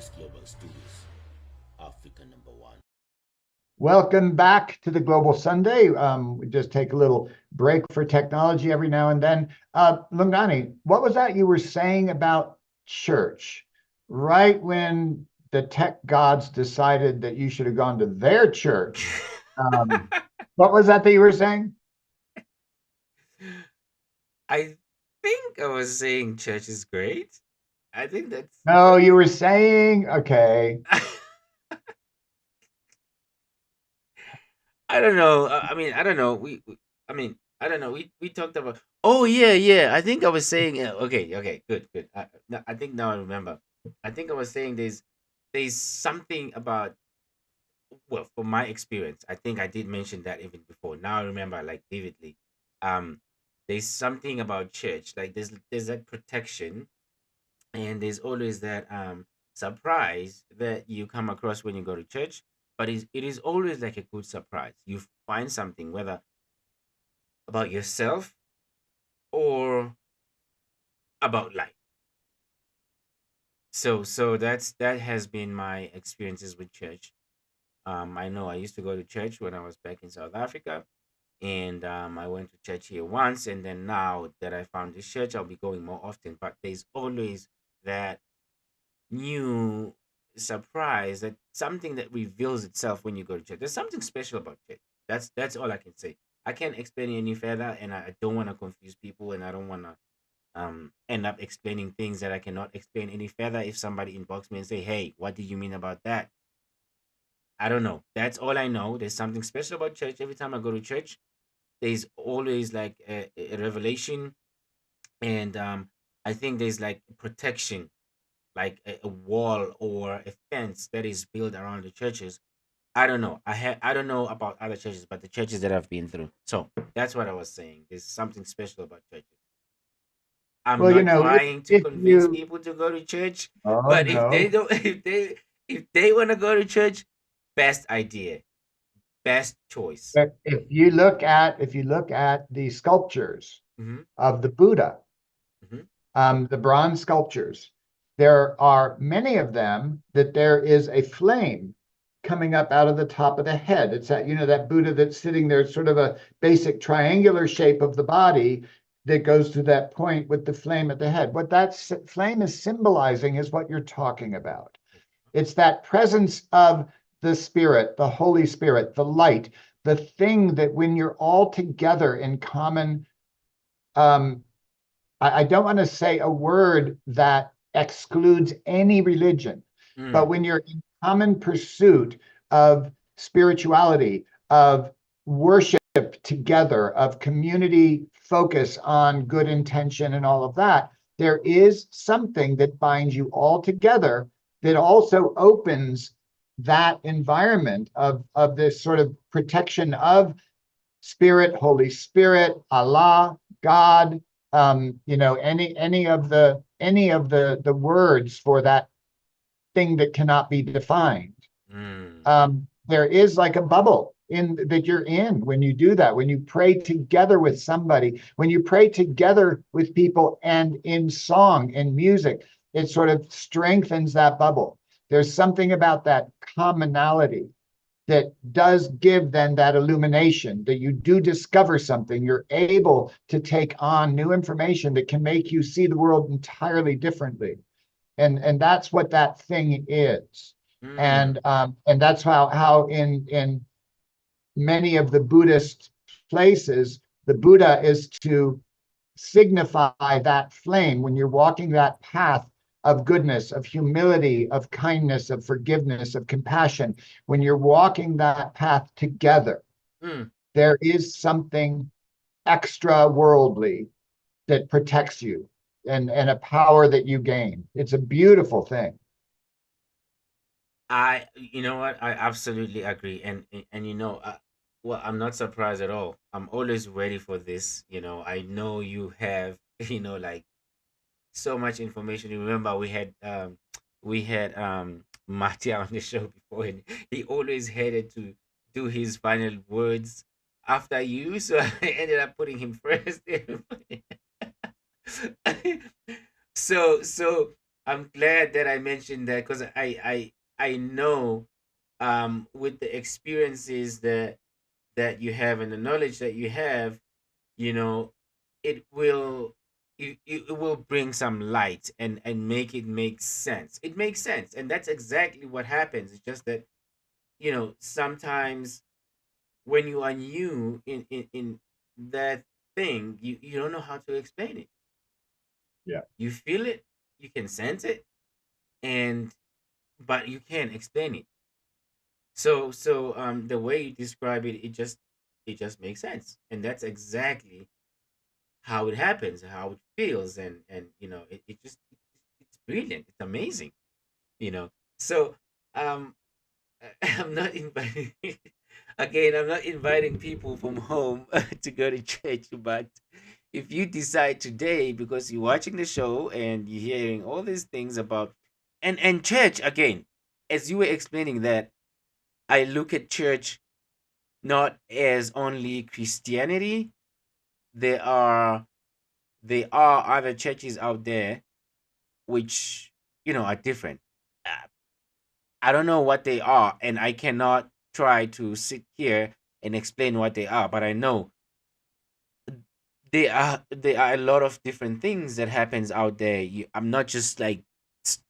US Global Studios, Africa number one. Welcome back to the Global Sunday. We just take a little break for technology every now and then. Lungani, what was that you were saying about church? Right when the tech gods decided that you should have gone to their church. Um, what was that you were saying? I think I was saying church is great. I think that's No, you were saying, okay. I don't know. I mean, I don't know. I mean, I don't know. We talked about. Oh yeah, yeah. I think I was saying. Okay, okay, good, good. I think now I remember. I think I was saying there's something about, well, from my experience. I think I did mention that even before. Now I remember like vividly. Um, there's something about church. Like there's that protection, and there's always that surprise that you come across when you go to church, but it is always like a good surprise. You find something, whether about yourself or about life. So that has been my experiences with church. I know I used to go to church when I was back in South Africa, and I went to church here once, and then now that I found this church, I'll be going more often. But there's always that new surprise, that something that reveals itself when you go to church. There's something special about church. That's all I can say. I can't explain it any further, and I don't want to confuse people, and I don't want to end up explaining things that I cannot explain any further. If somebody inbox me and say, "Hey, what did you mean about that?" I don't know. That's all I know. There's something special about church. Every time I go to church, there's always like a revelation, and I think there's like protection, like a wall or a fence that is built around the churches. I don't know. I don't know about other churches, but the churches that I've been through. So that's what I was saying. There's something special about churches. I'm Well, not if, trying to if convince you, people to go to church, oh but if they no, don't, if they want to go to church, best idea, best choice. but if you look at the sculptures Hmm. of the Buddha, Hmm. the bronze sculptures, there are many of them that there is a flame coming up out of the top of the head. It's that Buddha that's sitting there, sort of a basic triangular shape of the body that goes to that point with the flame at the head. What that flame is symbolizing is what you're talking about. It's that presence of the Spirit, the Holy Spirit, the light, the thing that when you're all together in common, um, I don't want to say a word that excludes any religion, but Mm, when you're in common pursuit of spirituality, of worship together, of community focus on good intention and all of that, there is something that binds you all together that also opens that environment of this sort of protection of Spirit, Holy Spirit, Allah, God, any of the words for that thing that cannot be defined. mm, There is like a bubble in that you're in when you do that, when you pray together with somebody, when you pray together with people and in song and music, it sort of strengthens that bubble. There's something about that commonality that does give then that illumination, that you do discover something. You're able to take on new information that can make you see the world entirely differently. And that's what that thing is. mm. And that's how in many of the Buddhist places, the Buddha is to signify that flame when you're walking that path of goodness, of humility, of kindness, of forgiveness, of compassion. When you're walking that path together, Mm. there is something extra worldly that protects you, and a power that you gain. It's a beautiful thing. You know what? I absolutely agree, and well, I'm not surprised at all. I'm always ready for this. I know you have, like so much information. You remember we had Mattia on the show before, and he always hated to do his final words after you, so I ended up putting him first. So I'm glad that I mentioned that because I know with the experiences that you have and the knowledge that you have, you know, it will it will bring some light and make it make sense. It makes sense, and that's exactly what happens. It's just that, sometimes when you are new in that thing, you don't know how to explain it. Yeah. You feel it, you can sense it, and but you can't explain it. So the way you describe it, it just makes sense, and that's exactly how it happens, how it feels, and it's brilliant, it's amazing, you know. So um, I'm not inviting again. I'm not inviting people from home to go to church, but if you decide today because you're watching the show and you're hearing all these things about and church again, as you were explaining that, I look at church not as only Christianity. There are other churches out there which are different. Uh, I don't know what they are, and I cannot try to sit here and explain what they are. But I know there are a lot of different things that happens out there. I'm not just like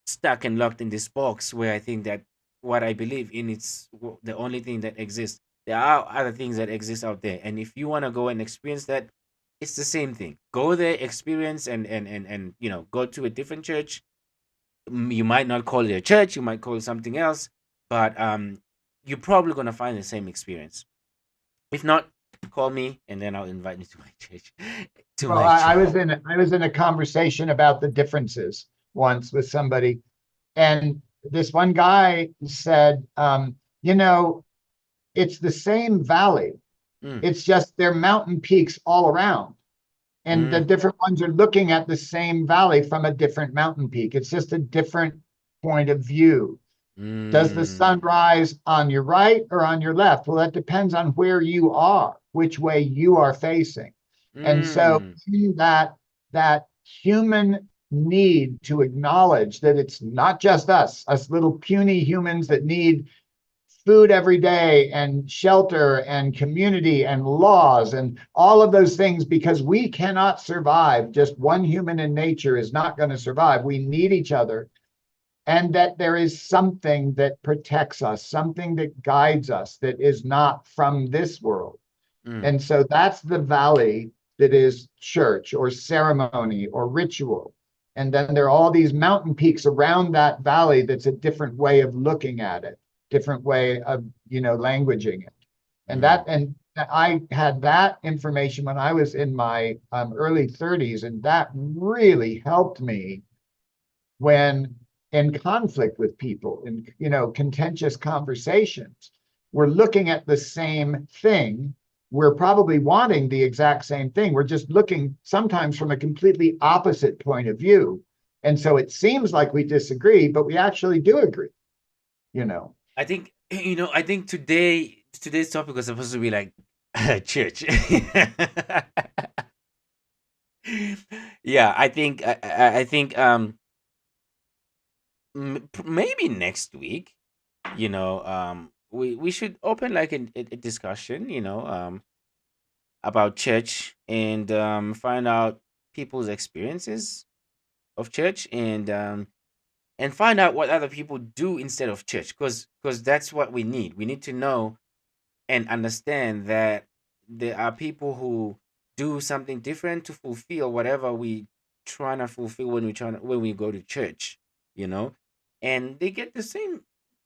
stuck and locked in this box where I think that what I believe in is the only thing that exists. There are other things that exist out there, and if you want to go and experience that, it's the same thing. Go there, experience, and go to a different church. You might not call it a church, you might call it something else, but you're probably gonna find the same experience. If not, call me and then I'll invite you to my church. To Well, my I church. was in a conversation about the differences once with somebody, and this one guy said, you know, it's the same valley. Mm, It's just they're mountain peaks all around. And the mm, different ones are looking at the same valley from a different mountain peak. It's just a different point of view. Does the sun mm, rise on your right or on your left? Well, that depends on where you are, which way you are facing. And so mm, in that human need to acknowledge that it's not just us little puny humans that need food every day and shelter and community and laws and all of those things, because we cannot survive. Just one human in nature is not going to survive. We need each other. And that there is something that protects us, something that guides us that is not from this world. mm, And so that's the valley that is church or ceremony or ritual. And then there are all these mountain peaks around that valley that's a different way of looking at it, different way of, languaging it. mm, And I had that information when I was in my early 30s, and that really helped me when in conflict with people, in contentious conversations. We're looking at the same thing. We're probably wanting the exact same thing. We're just looking sometimes from a completely opposite point of view. And so it seems like we disagree, but we actually do agree, you know. I think today's topic was supposed to be like church. Yeah, I think maybe next week, we should open like a discussion, about church, and find out people's experiences of church, and find out what other people do instead of church, because that's what we need. We need to know and understand that there are people who do something different to fulfill whatever we trying to fulfill when we go to church, you know, and they get the same,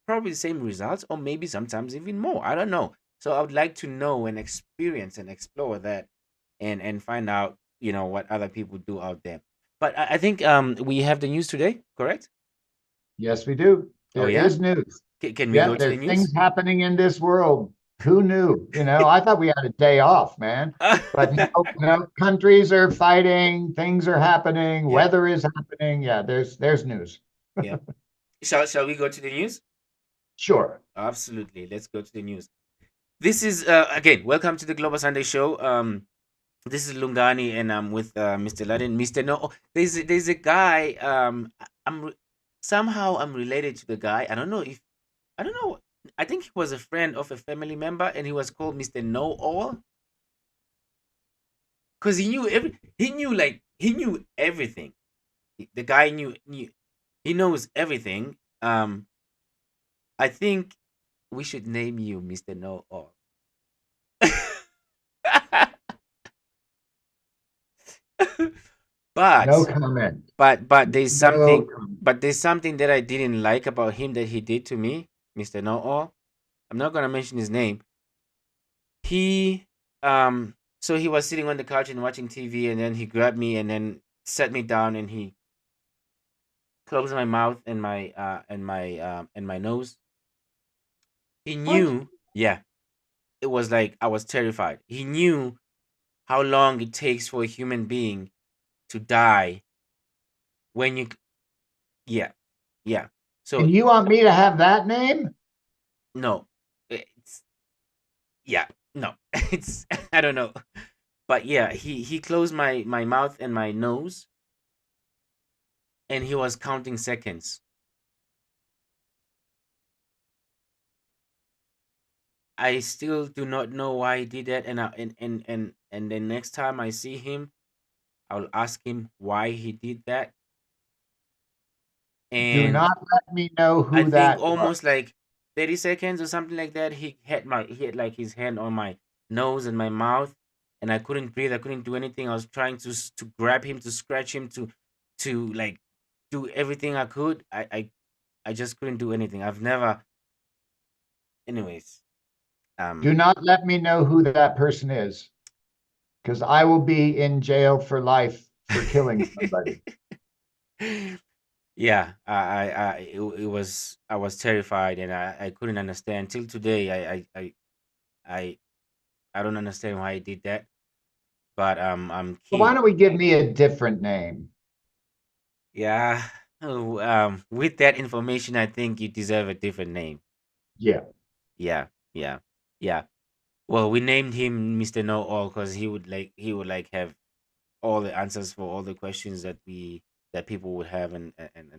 probably the same results, or maybe sometimes even more. I don't know. So I would like to know and experience and explore that, and find out, what other people do out there. But I think we have the news today, correct? Yes, we do. Oh There yeah. is news. Can we Yeah, go to the there's news? things happening in this world. Who knew? I thought we had a day off, man. But no, no, countries are fighting, things are happening, Yeah, weather is happening. Yeah, there's news. yeah. Shall we go to the news? Sure. Absolutely. Let's go to the news. This is again, welcome to the Global Sunday Show. This is Lungani, and I'm with Mr. Laden. Mr. No, there's a guy. Somehow I'm related to the guy. I don't know. I think he was a friend of a family member, and he was called Mr. Know All because he knew everything. The guy knew he knows everything. I think we should name you Mr. Know All. No but comment. but there's No something comment. that I didn't like about him that he did to me, Mr. Know All. I'm not gonna mention his name. He so he was sitting on the couch and watching TV, and then he grabbed me and then sat me down, and he closed my mouth and my nose. He What? knew, yeah, it was like I was terrified. He knew how long it takes for a human being to die when you, yeah, yeah. So And you want me to have that name? no, it's, yeah, no, it's, I don't know, but yeah, he closed my mouth and my nose, and he was counting seconds. I still do not know why he did that, and the next time I see him, I'll ask him why he did that. Do And not let me know I who think that was. almost like 30 seconds or something like that, he had like his hand on my nose and my mouth, and I couldn't breathe. I couldn't do anything. I was trying to grab him, to scratch him, to like do everything I could. I just couldn't do anything. I've never, anyways. Do Um, not let me know who that person is, because I will be in jail for life for killing somebody. yeah, it was, I was terrified, and I couldn't understand till today. I I don't understand why he did that, but I'm Well, why keen. don't we give me a different name? Yeah. Oh, with that information, I think you deserve a different name. Yeah. Yeah, yeah, yeah. Well, we named him Mr. Know All because he would like have all the answers for all the questions that people would have, and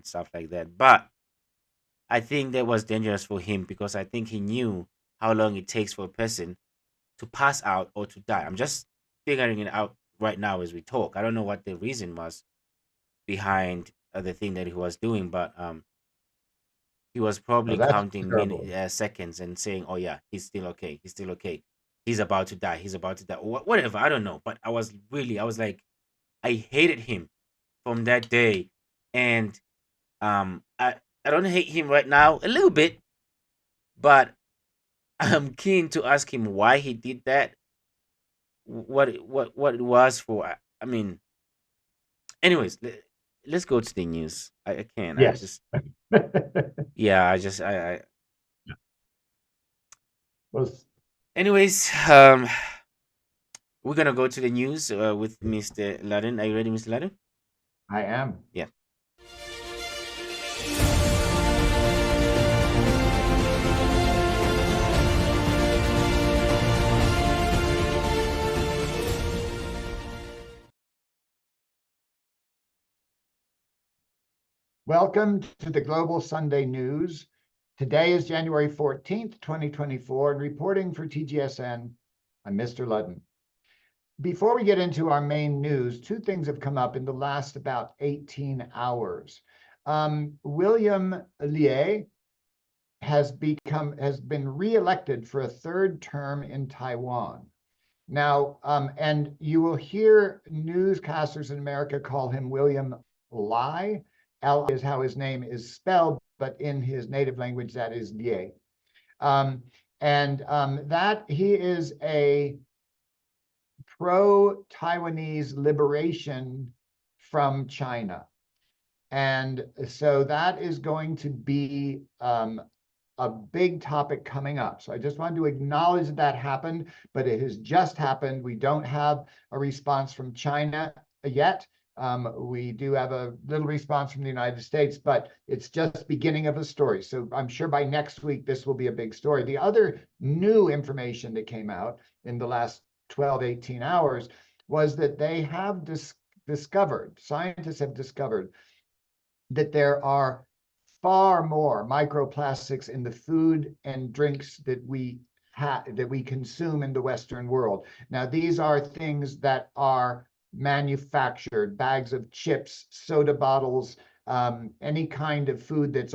stuff like that. But I think that was dangerous for him because I think he knew how long it takes for a person to pass out or to die. I'm just figuring it out right now as we talk. I don't know what the reason was behind the thing that he was doing, but he was Oh, probably that's counting terrible. seconds and saying, "Oh yeah, he's still okay. He's still okay. He's about to die. He's about to die." Whatever. I don't know. But I was like, I hated him from that day, and I don't hate him right now, a little bit, but I'm keen to ask him why he did that. What it was for. I mean, anyways, let's go to the news. I can't. I Yes. just, yeah. I just I Well, anyways, we're gonna go to the news with Mr. Laden. Are you ready, Mr. Laden? I am. Yeah. Welcome to the Global Sunday News. Today is January 14th, 2024, and reporting for TGSN, I'm Mr. Ludden. Before we get into our main news, two things have come up in the last about 18 hours. William Liu has been reelected for a third term in Taiwan. Now, and you will hear newscasters in America call him William Lai. L is how his name is spelled, but in his native language, that is Liu. That he is a pro-Taiwanese liberation from China. And so that is going to be a big topic coming up. So I just wanted to acknowledge that happened, but it has just happened. We don't have a response from China yet. We do have a little response from the United States, but it's just beginning of a story. So I'm sure by next week, this will be a big story. The other new information that came out in the last 12, 18 hours was that they have discovered, scientists have discovered that there are far more microplastics in the food and drinks that we consume in the Western world. Now, these are things that are manufactured, bags of chips, soda bottles, any kind of food that's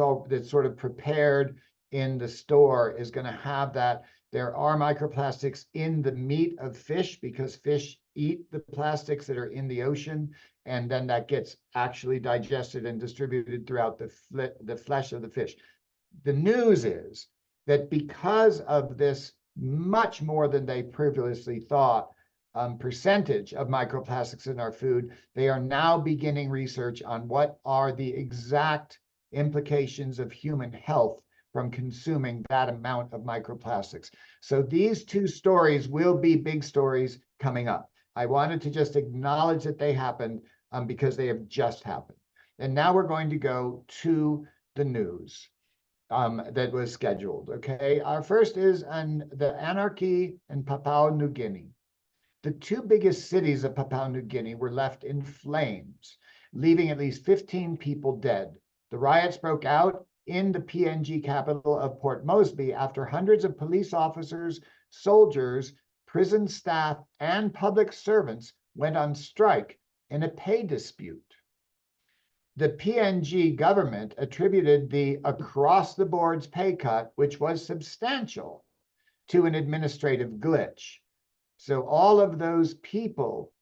sort of prepared in the store is going to have that. There are microplastics in the meat of fish because fish eat the plastics that are in the ocean, and then that gets actually digested and distributed throughout the flesh of the fish. The news is that because of this much more than they previously thought percentage of microplastics in our food, they are now beginning research on what are the exact implications of human health from consuming that amount of microplastics. So these two stories will be big stories coming up. I wanted to just acknowledge that they happened because they have just happened. And now we're going to go to the news that was scheduled. Okay, our first is on the anarchy in Papua New Guinea. The two biggest cities of Papua New Guinea were left in flames, leaving at least 15 people dead. The riots broke out in the PNG capital of Port Moresby after hundreds of police officers, soldiers, prison staff, and public servants went on strike in a pay dispute. The PNG government attributed the across-the-boards pay cut, which was substantial, to an administrative glitch. So all of those people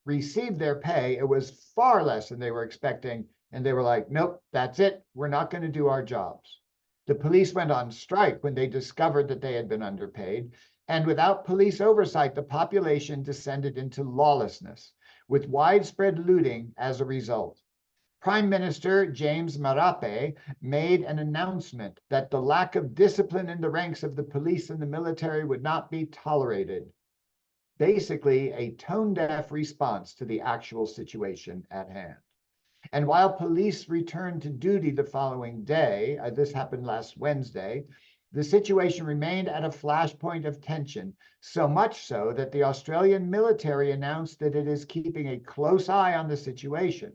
received their pay. It was far less than they were expecting. And they were like, nope, that's it. We're not going to do our jobs. The police went on strike when they discovered that they had been underpaid. And without police oversight, the population descended into lawlessness, with widespread looting as a result. Prime Minister James Marape made an announcement that the lack of discipline in the ranks of the police and the military would not be tolerated. Basically, a tone-deaf response to the actual situation at hand. And while police returned to duty the following day, this happened last Wednesday, the situation remained at a flashpoint of tension, so much so that the Australian military announced that it is keeping a close eye on the situation.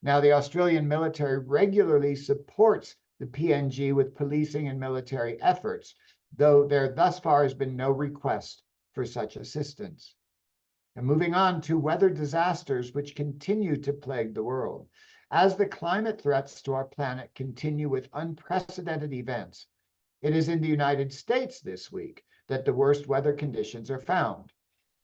Now, the Australian military regularly supports the PNG with policing and military efforts, though there thus far has been no request for such assistance. And moving on to weather disasters, which continue to plague the world. As the climate threats to our planet continue with unprecedented events, it is in the United States this week that the worst weather conditions are found.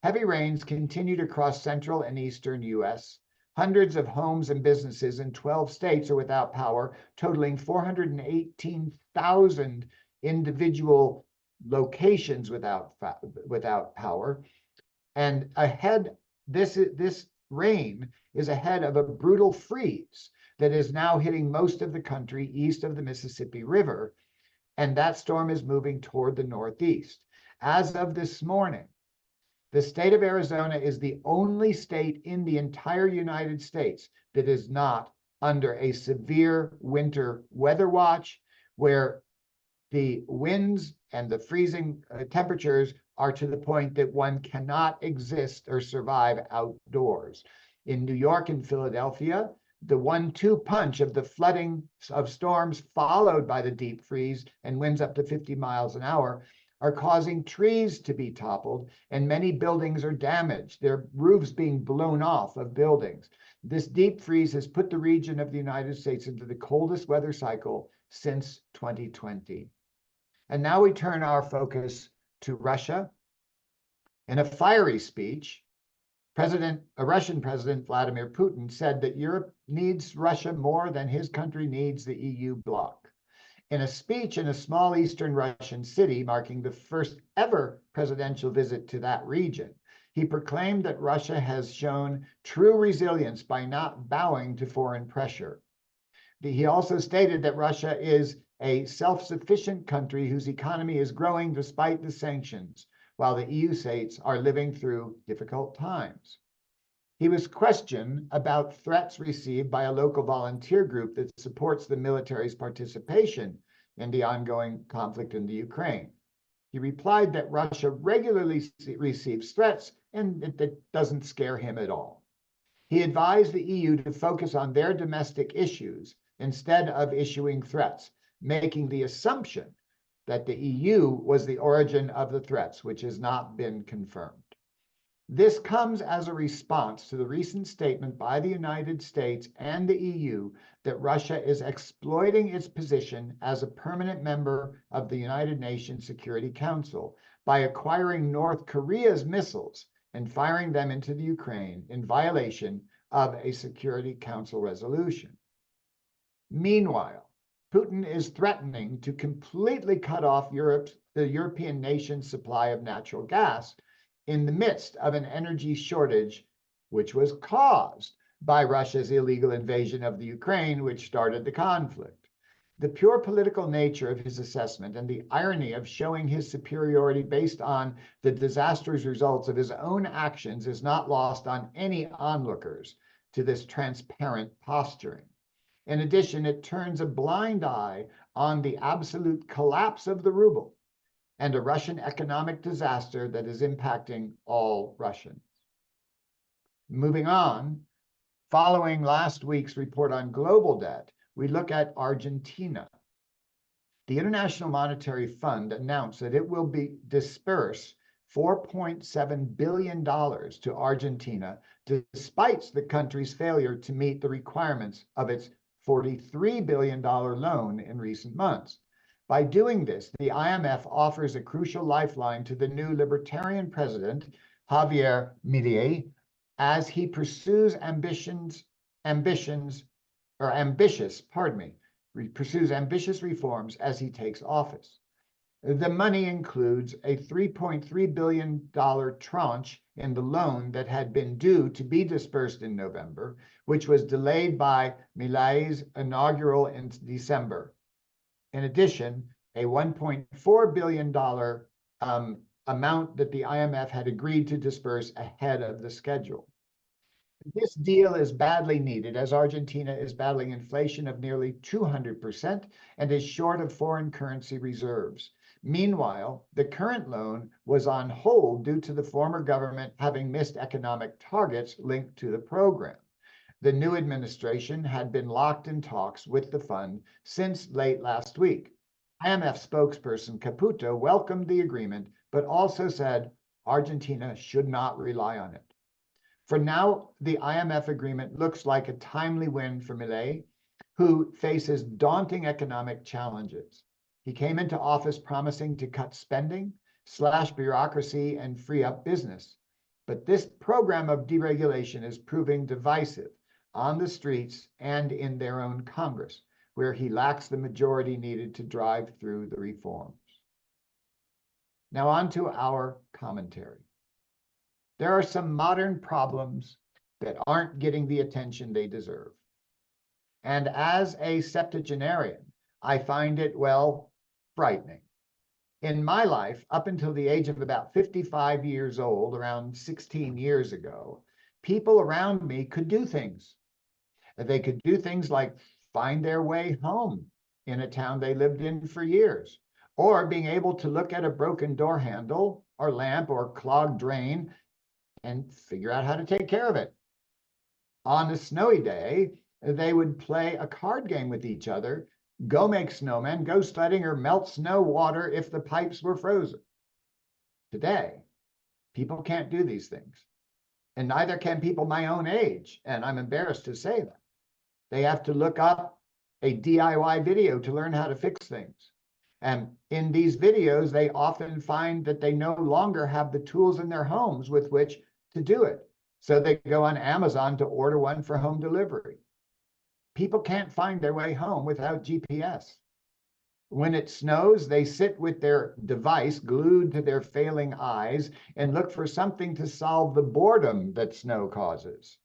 Heavy rains continue to cross central and eastern U.S. Hundreds of homes and businesses in 12 states are without power, totaling 418,000 individual locations without power. And this rain is ahead of a brutal freeze that is now hitting most of the country east of the Mississippi River. And that storm is moving toward the northeast. As of this morning, the state of Arizona is the only state in the entire United States that is not under a severe winter weather watch, where the winds and the freezing temperatures are to the point that one cannot exist or survive outdoors. In New York and Philadelphia, the 1-2 punch of the flooding of storms followed by the deep freeze and winds up to 50 miles an hour are causing trees to be toppled, and many buildings are damaged. Their roofs being blown off of buildings. This deep freeze has put the region of the United States into the coldest weather cycle since 2020. And now we turn our focus to Russia. In a fiery speech, Russian President Vladimir Putin said that Europe needs Russia more than his country needs the EU bloc. In a speech in a small eastern Russian city marking the first ever presidential visit to that region, he proclaimed that Russia has shown true resilience by not bowing to foreign pressure. He also stated that Russia is a self-sufficient country whose economy is growing despite the sanctions, while the EU states are living through difficult times. He was questioned about threats received by a local volunteer group that supports the military's participation in the ongoing conflict in the Ukraine. He replied that Russia regularly receives threats and that doesn't scare him at all. He advised the EU to focus on their domestic issues instead of issuing threats, making the assumption that the EU was the origin of the threats, which has not been confirmed. This comes as a response to the recent statement by the United States and the EU that Russia is exploiting its position as a permanent member of the United Nations Security Council by acquiring North Korea's missiles and firing them into the Ukraine in violation of a Security Council resolution. Meanwhile, Putin is threatening to completely cut off the European nation's supply of natural gas in the midst of an energy shortage, which was caused by Russia's illegal invasion of the Ukraine, which started the conflict. The pure political nature of his assessment and the irony of showing his superiority based on the disastrous results of his own actions is not lost on any onlookers to this transparent posturing. In addition, it turns a blind eye on the absolute collapse of the ruble and a Russian economic disaster that is impacting all Russians. Moving on, following last week's report on global debt, we look at Argentina. The International Monetary Fund announced that it will disperse $4.7 billion to Argentina, despite the country's failure to meet the requirements of its $43 billion loan in recent months. By doing this, the IMF offers a crucial lifeline to the new libertarian president, Javier Milei, as he pursues ambitious reforms as he takes office. The money includes a $3.3 billion tranche in the loan that had been due to be dispersed in November, which was delayed by Milei's inaugural in December. In addition, a $1.4 billion amount that the IMF had agreed to disperse ahead of the schedule. This deal is badly needed as Argentina is battling inflation of nearly 200% and is short of foreign currency reserves. Meanwhile, the current loan was on hold due to the former government having missed economic targets linked to the program. The new administration had been locked in talks with the fund since late last week. IMF spokesperson Caputo welcomed the agreement, but also said Argentina should not rely on it. For now, the IMF agreement looks like a timely win for Milei, who faces daunting economic challenges. He came into office promising to cut spending, slash bureaucracy, and free up business. But this program of deregulation is proving divisive on the streets and in their own Congress, where he lacks the majority needed to drive through the reforms. Now on to our commentary. There are some modern problems that aren't getting the attention they deserve. And as a septuagenarian, I find it, well, frightening. In my life, up until the age of about 55 years old, around 16 years ago, people around me could do things. They could do things like find their way home in a town they lived in for years, or being able to look at a broken door handle or lamp or clogged drain and figure out how to take care of it. On a snowy day, they would play a card game with each other, go make snowmen, go sledding, or melt snow water if the pipes were frozen. Today, people can't do these things, and neither can people my own age, and I'm embarrassed to say that. They have to look up a DIY video to learn how to fix things. And in these videos, they often find that they no longer have the tools in their homes with which to do it. So they go on Amazon to order one for home delivery. People can't find their way home without GPS. When it snows, they sit with their device glued to their failing eyes and look for something to solve the boredom that snow causes.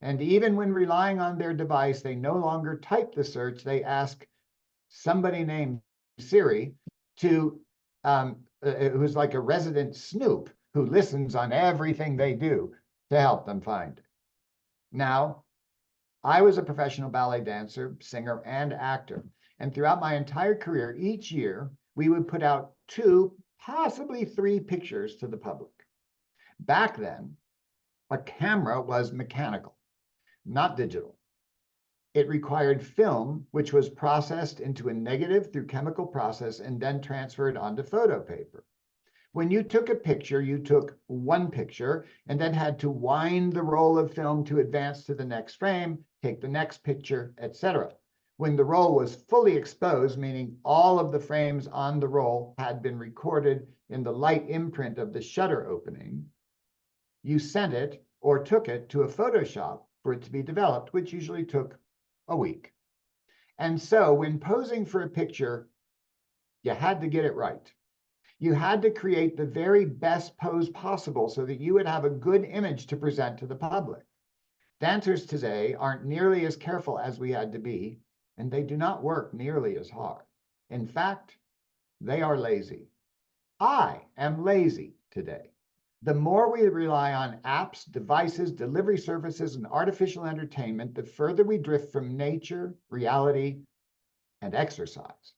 And even when relying on their device, they no longer type the search. They ask somebody named Siri who's like a resident snoop who listens on everything they do to help them find it. Now, I was a professional ballet dancer, singer, and actor. And throughout my entire career, each year, we would put out 2 possibly 3 pictures to the public. Back then, a camera was mechanical, not digital. It required film, which was processed into a negative through chemical process and then transferred onto photo paper. When you took a picture, you took one picture and then had to wind the roll of film to advance to the next frame, take the next picture, etc. When the roll was fully exposed, meaning all of the frames on the roll had been recorded in the light imprint of the shutter opening, you sent it or took it to a Photoshop for it to be developed, which usually took a week. And so when posing for a picture, you had to get it right. You had to create the very best pose possible so that you would have a good image to present to the public. Dancers today aren't nearly as careful as we had to be, and they do not work nearly as hard. In fact, they are lazy. I am lazy today. The more we rely on apps, devices, delivery services, and artificial entertainment, the further we drift from nature, reality, and exercise.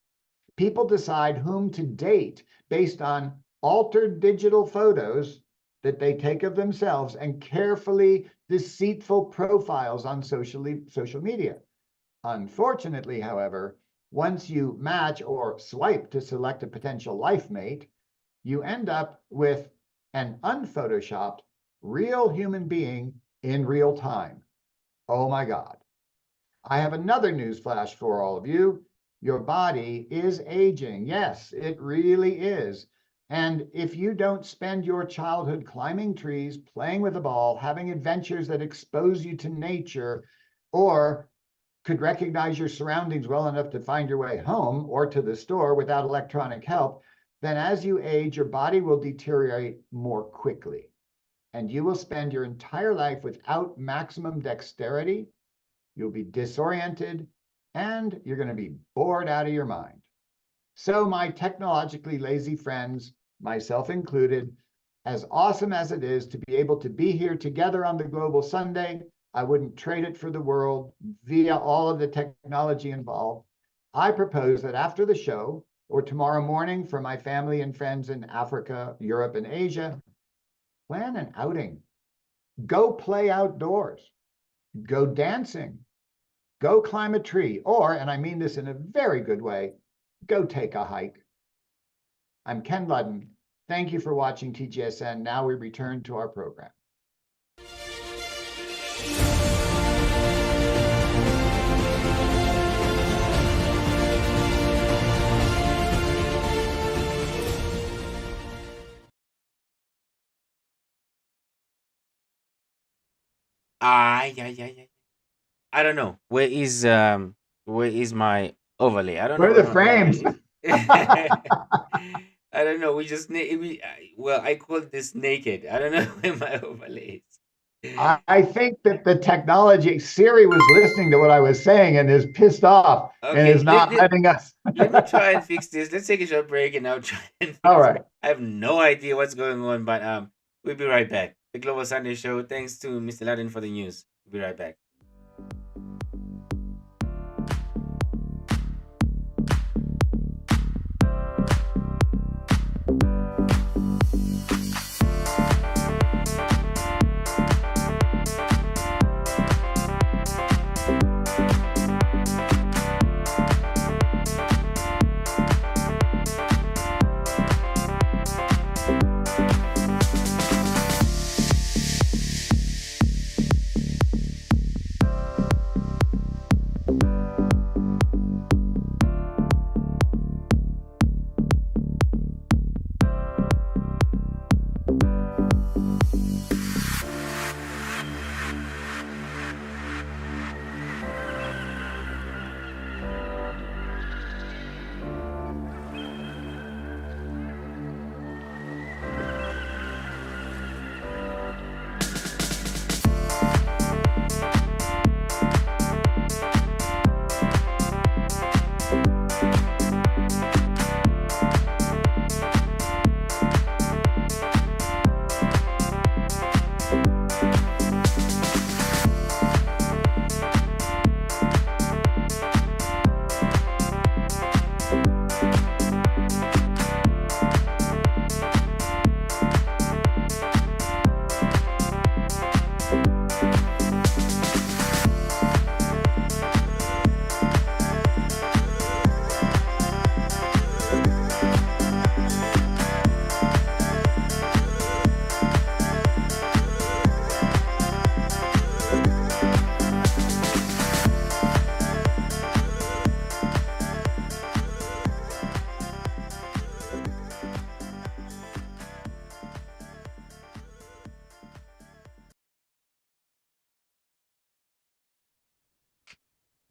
People decide whom to date based on altered digital photos that they take of themselves and carefully deceitful profiles on social media. Unfortunately, however, once you match or swipe to select a potential life mate, you end up with an unphotoshopped real human being in real time. Oh my God. I have another news flash for all of you. Your body is aging. Yes, it really is. And if you don't spend your childhood climbing trees, playing with a ball, having adventures that expose you to nature, or could recognize your surroundings well enough to find your way home or to the store without electronic help, then as you age, your body will deteriorate more quickly. And you will spend your entire life without maximum dexterity. You'll be disoriented, and you're going to be bored out of your mind. So my technologically lazy friends, myself included, as awesome as it is to be able to be here together on the Global Sunday, I wouldn't trade it for the world via all of the technology involved. I propose that after the show, or tomorrow morning for my family and friends in Africa, Europe, and Asia, plan an outing. Go play outdoors. Go dancing. Go climb a tree, or, and I mean this in a very good way, go take a hike. I'm Ken Ludden. Thank you for watching TGSN. Now we return to our program. Yeah. I don't know. Where is my overlay? I don't know Where are where the my frames? overlay is. I don't know. We just well, I call this naked. I don't know where my overlay is. I think that the technology, Siri was listening to what I was saying and is pissed off and Okay, is not letting us. let me try and fix this. Let's take a short break and I'll try and fix All it. right. I have no idea what's going on, but we'll be right back. The Global Sunday Show. Thanks to Mr. Laden for the news. We'll be right back.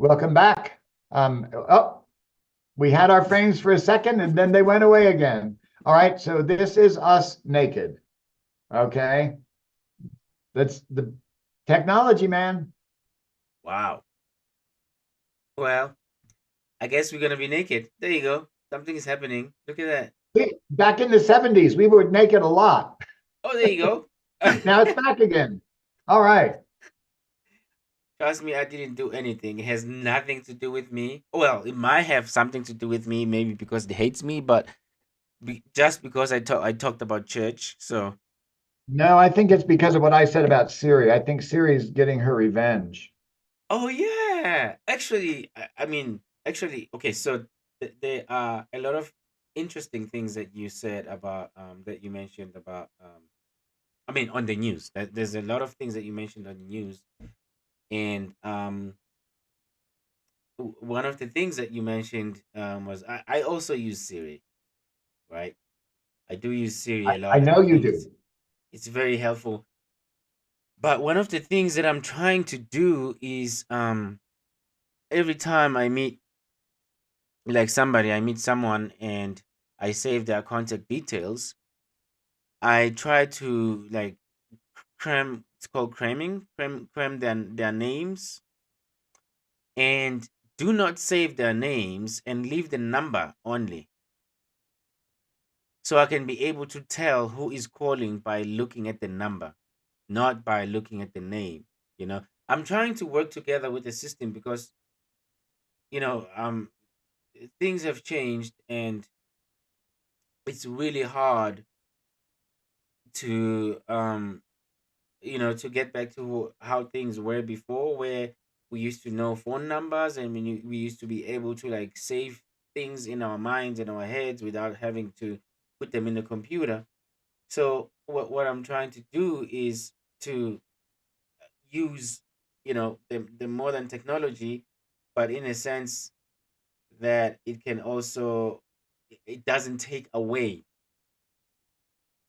Welcome back. Oh, we had our frames for a second and then they went away again. All right, so this is us naked. Okay. That's the technology, man. Wow. Well, I guess we're gonna be naked. There you go. Something is happening. Look at that. Back in the 70s, we were naked a lot. Oh, there you go. Now it's back again. All right. Trust me, I didn't do anything. It has nothing to do with me. Well, it might have something to do with me, maybe because they hates me, but just because I talked about church. So, No, I think it's because of what I said about Siri. I think Siri's getting her revenge. oh yeah, actually, I mean, actually, okay. So there are a lot of interesting things that you said about that you mentioned about I mean on the news. There's a lot of things that you mentioned on the news, and one of the things that you mentioned was I also use Siri, right? I do use Siri a I lot, and know I you think do. it's very helpful. But one of the things that I'm trying to do is every time I meet like somebody, I meet someone and I save their contact details, I try to like cram it's called cramming, cram their names and do not save their names and leave the number only. So I can be able to tell who is calling by looking at the number, not by looking at the name. I'm trying to work together with the system because you know um things have changed and it's really hard to to get back to how things were before, where we used to know phone numbers and we used to be able to like save things in our minds and our heads without having to put them in the computer. So what I'm trying to do is to use the modern technology, but in a sense that it can also it doesn't take away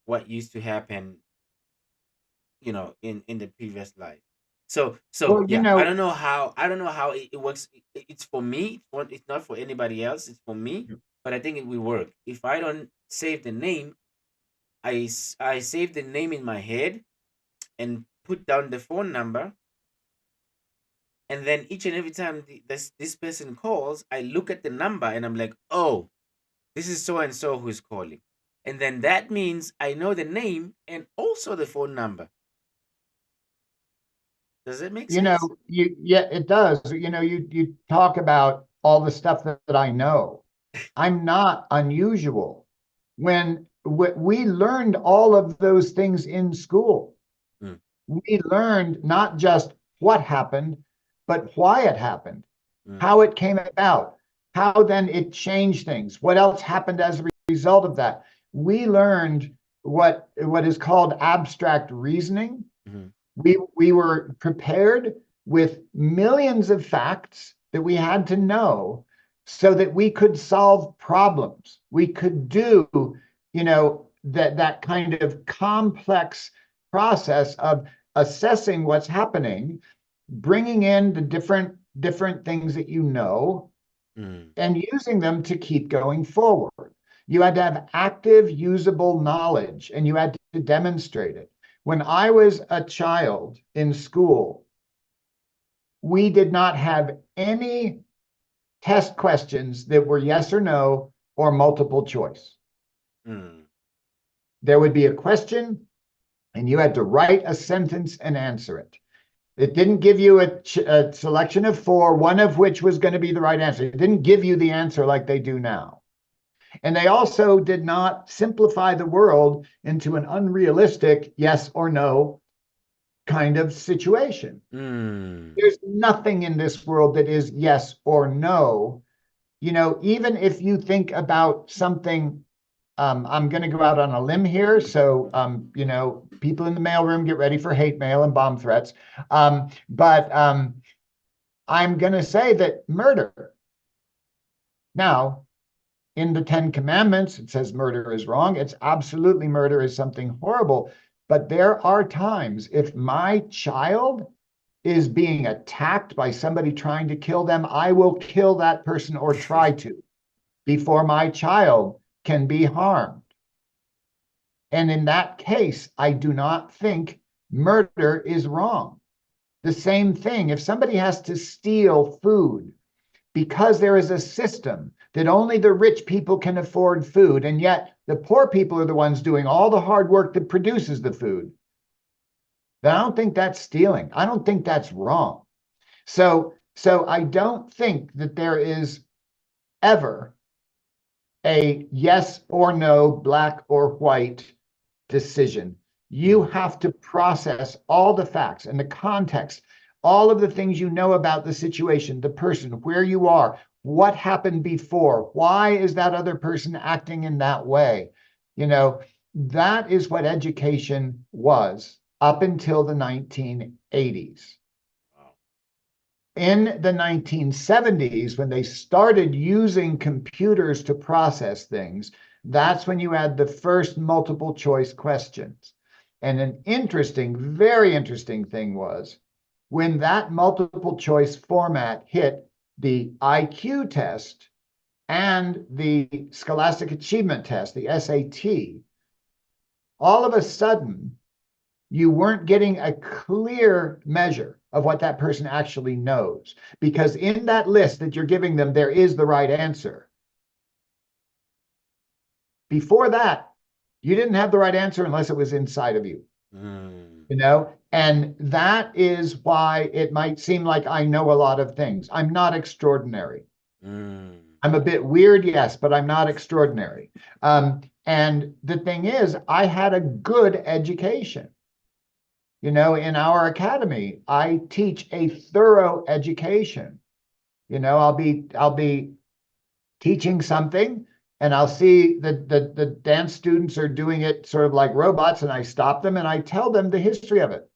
what used to happen in the previous life. So Well, yeah, I don't know how it works. It's for me, it's not for anybody else, it's for me. But I think it will work if I don't save the name. I save the name in my head and put down the phone number, and then each and every time this person calls, I look at the number and I'm like, oh, this is so and so who's calling, and then that means I know the name and also the phone number. Does it make You know, sense? yeah, it does. You talk about all the stuff that I know. I'm not unusual. When we learned all of those things in school, Mm, we learned not just what happened, but why it happened, mm, how it came about, how then it changed things, what else happened as a result of that. We learned what is called abstract reasoning. mhm, We were prepared with millions of facts that we had to know so that we could solve problems. We could do, that kind of complex process of assessing what's happening, bringing in the different things that you know, mm, and using them to keep going forward. You had to have active, usable knowledge, and you had to demonstrate it. When I was a child in school, we did not have any test questions that were yes or no or multiple choice. mm, There would be a question, and you had to write a sentence and answer it. It didn't give you a selection of four, one of which was going to be the right answer. It didn't give you the answer like they do now. And they also did not simplify the world into an unrealistic yes or no kind of situation. mm, There's nothing in this world that is yes or no. Even if you think about something, I'm going to go out on a limb here. So, people in the mailroom, get ready for hate mail and bomb threats. But I'm going to say that murder. Now, in the Ten Commandments, it says murder is wrong. It's absolutely murder is something horrible. But there are times if my child is being attacked by somebody trying to kill them, I will kill that person or try to before my child can be harmed. And in that case, I do not think murder is wrong. The same thing, if somebody has to steal food because there is a system that only the rich people can afford food, and yet the poor people are the ones doing all the hard work that produces the food, then I don't think that's stealing. I don't think that's wrong. So I don't think that there is ever a yes or no, black or white decision. You have to process all the facts and the context, all of the things you know about the situation, the person, where you are, what happened before, why is that other person acting in that way? You know, that is what education was up until the 1980s. Wow. In the 1970s, when they started using computers to process things, that's when you had the first multiple choice questions. And an interesting, very interesting thing was when that multiple choice format hit the IQ test and the Scholastic Achievement Test, the SAT, all of a sudden, you weren't getting a clear measure of what that person actually knows, because in that list that you're giving them, there is the right answer. Before that, you didn't have the right answer unless it was inside of you, you know? And that is why it might seem like I know a lot of things. I'm not extraordinary. I'm a bit weird, yes, but I'm not extraordinary. And the thing is, I had a good education. You know, in our academy, I teach a thorough education. You know, I'll be teaching something and I'll see that the dance students are doing it sort of like robots, and I stop them and I tell them the history of it.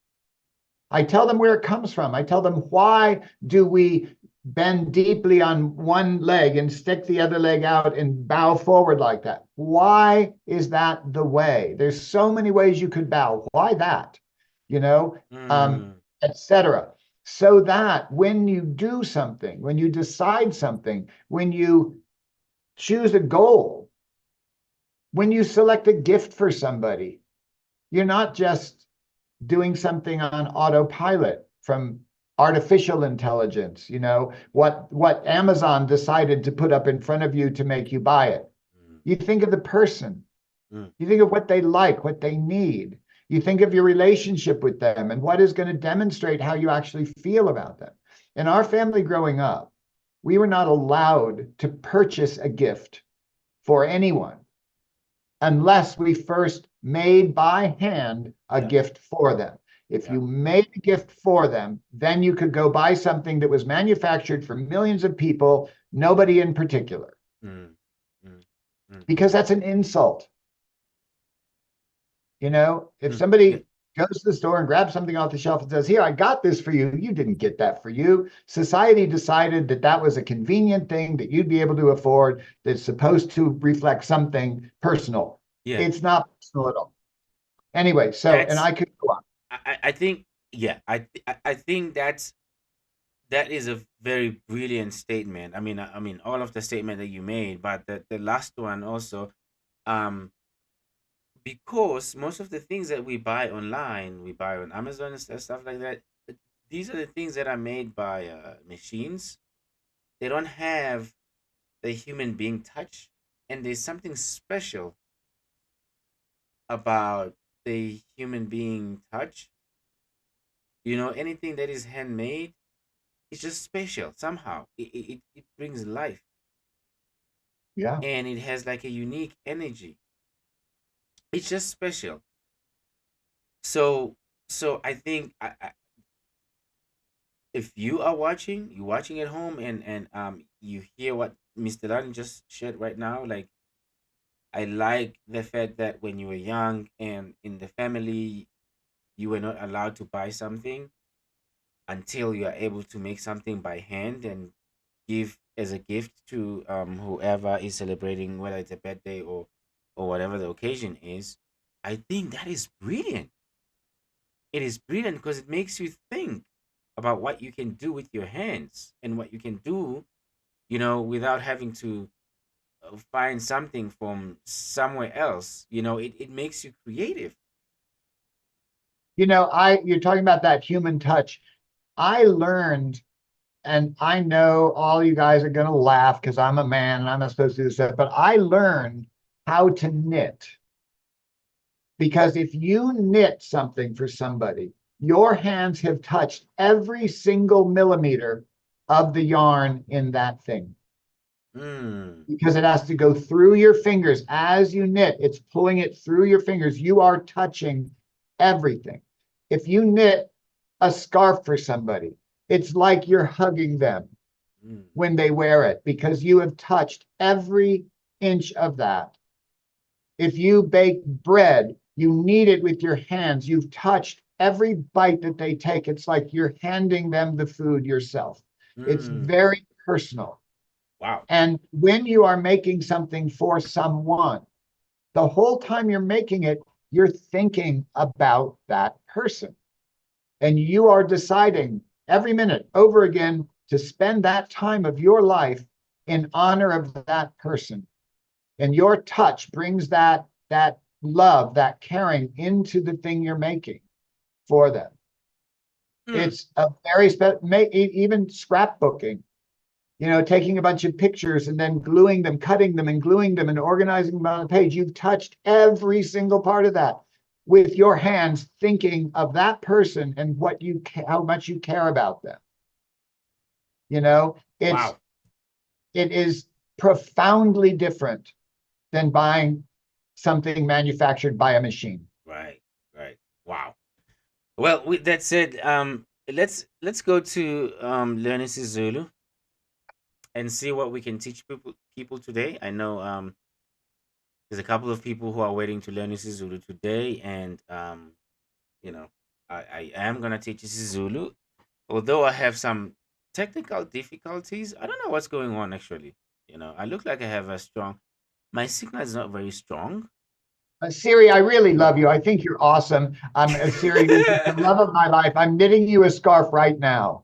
I tell them where it comes from. I tell them, why do we bend deeply on one leg and stick the other leg out and bow forward like that? Why is that the way? There's so many ways you could bow. Why that? You know, etc. So that when you do something, when you decide something, when you choose a goal, when you select a gift for somebody, you're not just doing something on autopilot from artificial intelligence, you know, what Amazon decided to put up in front of you to make you buy it. You think of the person. You think of what they like, what they need. You think of your relationship with them and what is going to demonstrate how you actually feel about them. In our family growing up, we were not allowed to purchase a gift for anyone unless we first made by hand a gift for them. If you made a gift for them, then you could go buy something that was manufactured for millions of people, nobody in particular. Because that's an insult. You know, if somebody goes to the store and grabs something off the shelf and says, here, I got this for you, you didn't get that for you. Society decided that that was a convenient thing that you'd be able to afford that's supposed to reflect something personal. It's not personal at all. Anyway, so, and I could go on. I think, I think that is a very brilliant statement. I mean, all of the statement that you made, but the last one also, because most of the things that we buy online, we buy on Amazon and stuff like that. These are the things that are made by machines. They don't have the human being touch, and there's something special about the human being touch. You know, anything that is handmade, it's just special somehow. It brings life. Yeah. And it has like a unique energy. It's just special. So I think if you are watching, you're watching at home, and you hear what Mr. Dunn just shared right now, like, I like the fact that when you were young and in the family, you were not allowed to buy something until you are able to make something by hand and give as a gift to whoever is celebrating, whether it's a birthday or whatever the occasion is. I think that is brilliant. It is brilliant because it makes you think. about what you can do with your hands and what you can do, without having to find something from somewhere else. It makes you creative. You're talking about that human touch. I learned, and I know all you guys are going to laugh because I'm a man and I'm not supposed to do this stuff, but I learned how to knit. Because if you knit something for somebody, your hands have touched every single millimeter of the yarn in that thing. Because it has to go through your fingers as you knit. It's pulling it through your fingers. You are touching everything. If you knit a scarf for somebody, it's like you're hugging them when they wear it because you have touched every inch of that. If you bake bread, you knead it with your hands. You've touched every bite that they take. It's like you're handing them the food yourself. It's very personal. Wow. And when you are making something for someone, the whole time you're making it, you're thinking about that person. And you are deciding every minute over again to spend that time of your life in honor of that person. And your touch brings that love, that caring into the thing you're making for them. It's a very special, even scrapbooking, taking a bunch of pictures and then gluing them, cutting them and gluing them and organizing them on a page. You've touched every single part of that with your hands, thinking of that person and how much you care about them. Wow. It is profoundly different than buying something manufactured by a machine. Right. Wow. Well, with that said, let's go to learn isiZulu and see what we can teach people today. I know there's a couple of people who are waiting to learn isiZulu today, and I am gonna teach isiZulu, although I have some technical difficulties. I don't know what's going on actually. I look like I have a strong. My signal is not very strong. Siri, I really love you. I think you're awesome. Siri, you're the love of my life. I'm knitting you a scarf right now.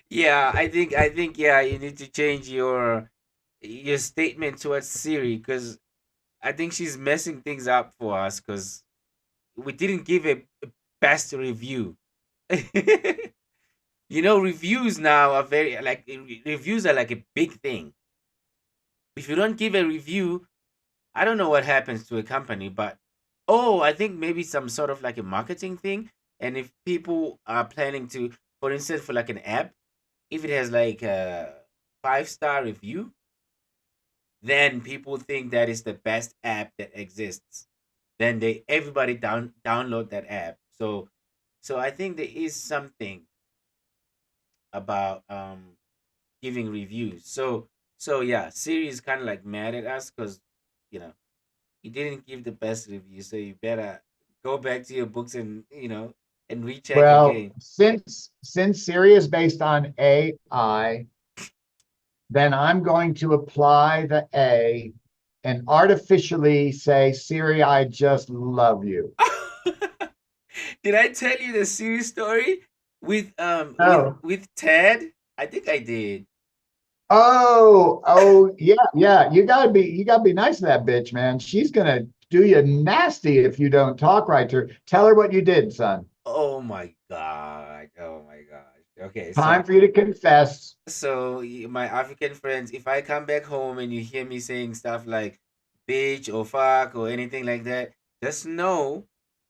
Yeah, I think yeah, you need to change your statement towards Siri because I think she's messing things up for us because we didn't give a best review. Reviews now are very like reviews are like a big thing. If you don't give a review, I don't know what happens to a company, but I think maybe some sort of like a marketing thing. And if people are planning to, for instance, for like an app, if it has like a 5-star review, then people think that is the best app that exists. Then everybody download that app. So I think there is something about giving reviews. So yeah, Siri is kind of like mad at us because you know you didn't give the best review, so you better go back to your books and recheck Well, again. since Siri is based on AI, then I'm going to apply the A and artificially say, Siri, I just love you. Did I tell you the Siri story with Oh, Ted? I think I did. yeah. You gotta be nice to that bitch, man. She's gonna do you nasty if you don't talk right to her. Tell her what you did, son. Oh my god. Oh my gosh. Okay, Time for you to confess. my African friends, if I come back home and you hear me saying stuff like bitch or fuck or anything like that, just know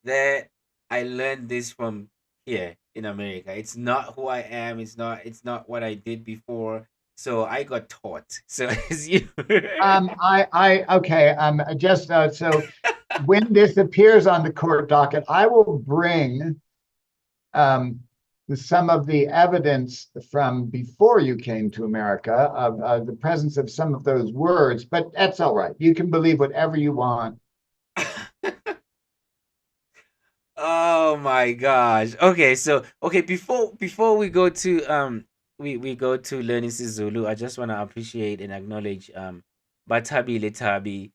that I learned this from here in America. It's not who I am. It's not what I did before. So I got taught. So as you Okay. Just so when this appears on the court docket, I will bring um, some of the evidence from before you came to America of the presence of some of those words, but that's all right. You can believe whatever you want. Oh my gosh. Okay, so before we go to we go to learning Zulu, I just want to appreciate and acknowledge Batabi Letabi.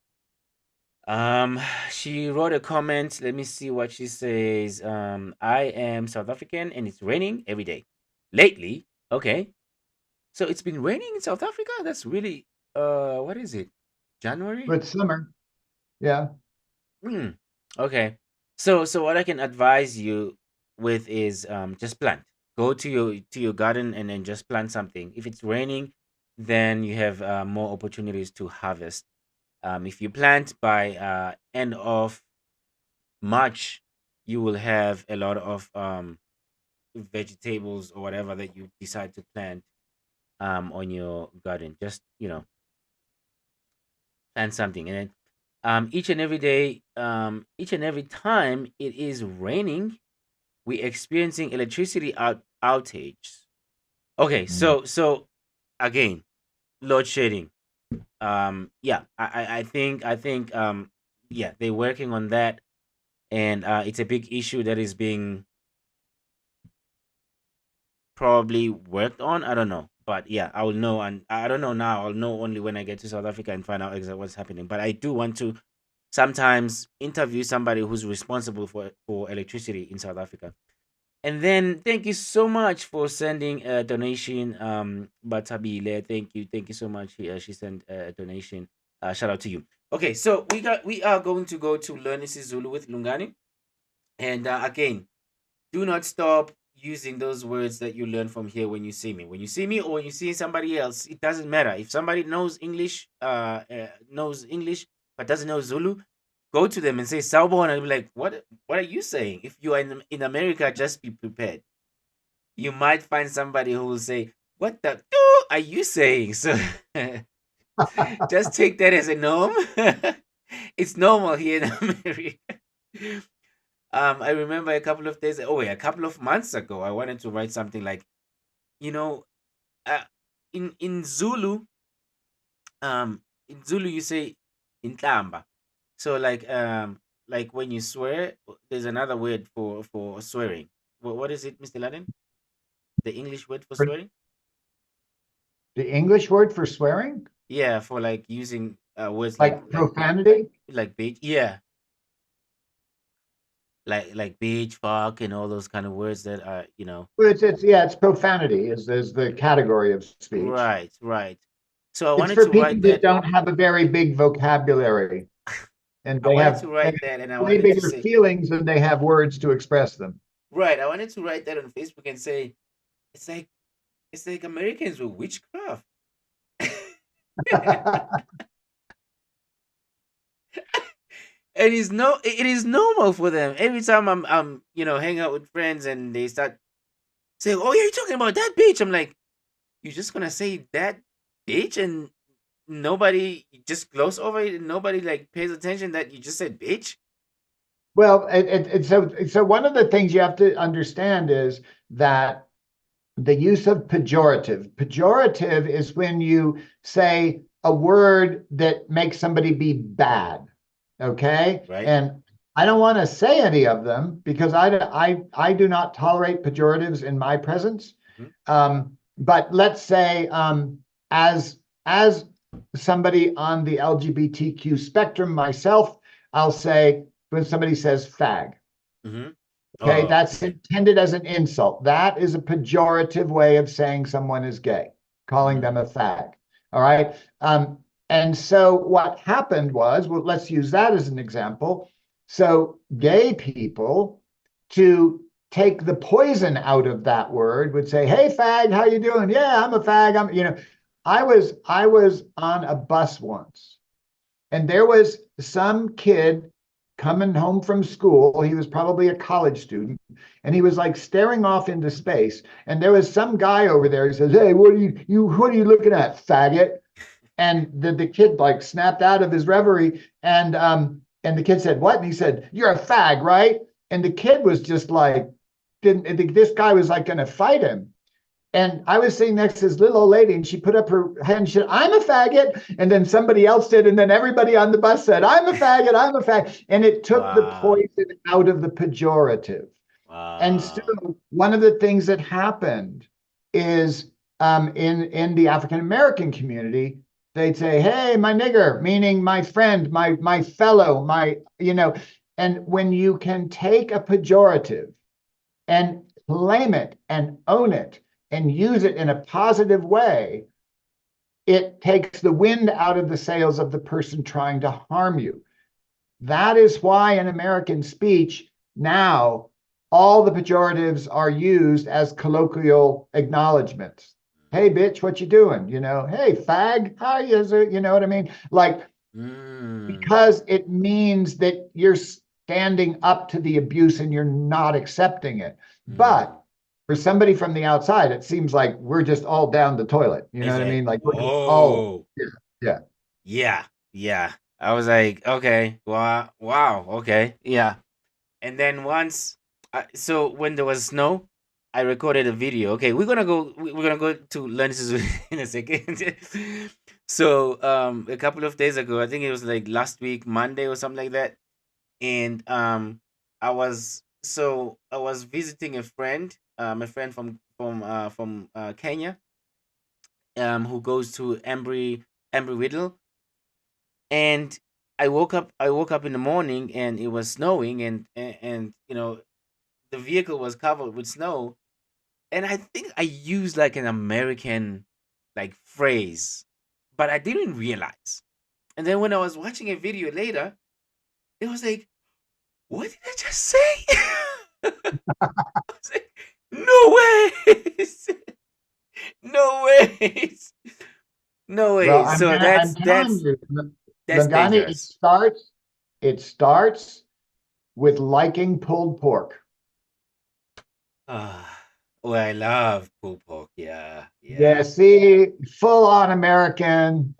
Um she wrote a comment. Let me see what she says. I am South African and it's raining every day. lately. Okay. So it's been raining in South Africa? That's really what is it? January? But summer, yeah. Hmm. Okay. So what I can advise you with is just plant. Go to your garden and then just plant something. If it's raining, then you have more opportunities to harvest. If you plant by end of March, you will have a lot of vegetables or whatever that you decide to plant on your garden. Just plant something, and then each and every day, each and every time it is raining, we experiencing electricity outage. Okay, Mm. so again, load shedding. Yeah, I think yeah, they're working on that, and it's a big issue that is being probably worked on. I don't know, but yeah, I will know, and I don't know now. I'll know only when I get to South Africa and find out exactly what's happening. But I do want to sometimes interview somebody who's responsible for electricity in South Africa. And then thank you so much for sending a donation, Batabile. Thank you so much. She sent a donation. Shout out to you. Okay, so we are going to go to learn isiZulu with Lungani, and again, do not stop using those words that you learn from here when you see me. When you see me or when you see somebody else, it doesn't matter. If somebody knows English but doesn't know Zulu, go to them and say Sawubona, and be like, what are you saying? If you are in America, just be prepared. You might find somebody who will say, "What the are you saying?" So just take that as a norm. It's normal here in America. I remember a couple of months ago, I wanted to write something like, you know, uh, in Zulu, in Zulu you say intlamba. So like when you swear, there's another word for swearing. What is it, Mr. Laden? The English word for swearing? The English word for swearing, Yeah, for like using words like profanity. like bitch. Yeah, like bitch, fuck, and all those kind of words that are Well, it's yeah, it's profanity is the category of speech. right, right. So I It's wanted for to people write that that. don't have a very big vocabulary, and I they wanted have to write that, and I way wanted to bigger say feelings than they have words to express them. right. I wanted to write that on Facebook and say it's like Americans with witchcraft. And it is normal for them. Every time I'm hang out with friends and they start saying, "Oh, yeah, you're talking about that bitch." I'm like, "You're just gonna say that bitch and nobody just gloss over it and nobody like pays attention that you just said bitch?" Well, so one of the things you have to understand is that the use of pejorative. Pejorative is when you say a word that makes somebody be bad. Okay. Right? And I don't want to say any of them because I do not tolerate pejoratives in my presence. Mhm. But let's say as somebody on the LGBTQ spectrum myself, I'll say when somebody says fag. Mhm. Okay, Oh, that's okay. intended as an insult. That is a pejorative way of saying someone is gay, calling them Mhm. a fag. All right. And so what happened was, well, let's use that as an example. So gay people, to take the poison out of that word, would say, "Hey, fag, how you doing? Yeah, I'm a fag. I was on a bus once, and there was some kid coming home from school. He was probably a college student, and he was like staring off into space. And there was some guy over there. He says, "Hey, what are you looking at, faggot?" And the kid like snapped out of his reverie, and the kid said, "What?" And he said, "You're a fag, right?" And the kid was just like, didn't this guy was like going to fight him. And I was sitting next to this little old lady, and she put up her hand and she said, "I'm a faggot." And then somebody else did. And then everybody on the bus said, "I'm a faggot, I'm a faggot." And it took the Wow. poison out of the pejorative. And so Wow. one of the things that happened is in the African American community, they'd say, "Hey, my nigger," meaning my friend, my fellow, and when you can take a pejorative and claim it and own it and use it in a positive way, it takes the wind out of the sails of the person trying to harm you. That is why in American speech now all the pejoratives are used as colloquial acknowledgments. Hey, bitch, what you doing? Hey, fag, how you? You know what I mean? Like, because it means that you're standing up to the abuse and you're not accepting it. But for somebody from the outside, it seems like we're just all down the toilet. You know what I mean? Like, we're just all, yeah. I was like, okay, wow, okay, yeah. And then once, so when there was snow, I recorded a video. Okay, we're gonna go to learn isiZulu in a second. So a couple of days ago, I think it was like last week, Monday or something like that, and I was visiting a friend, from Kenya, who goes to Embry Riddle, and I woke up in the morning and it was snowing, and the vehicle was covered with snow, and I think I used like an American like phrase, but I didn't realize. And then when I was watching a video later, it was like, what did I just say? I was like, no ways, no ways, no well, ways. So I'm telling you, that's Lungani, dangerous. it starts with liking pulled pork. Oh, I love pulled pork. Yeah, Yeah, yeah. see, full on American.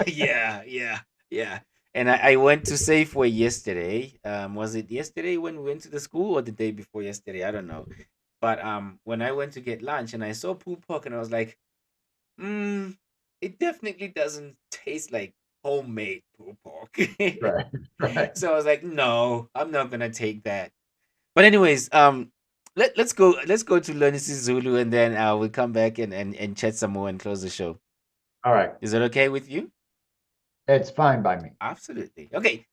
Yeah. And I went to Safeway yesterday. Was it yesterday when we went to the school or the day before yesterday? I don't know. But when I went to get lunch and I saw pulled pork and I was like, it definitely doesn't taste like homemade pulled pork. Right. So I was like, no, I'm not gonna take that. But anyways, let's go to learn Zulu and then we'll come back and chat some more and close the show. All right. Is that okay with you? It's fine by me. Absolutely. Okay.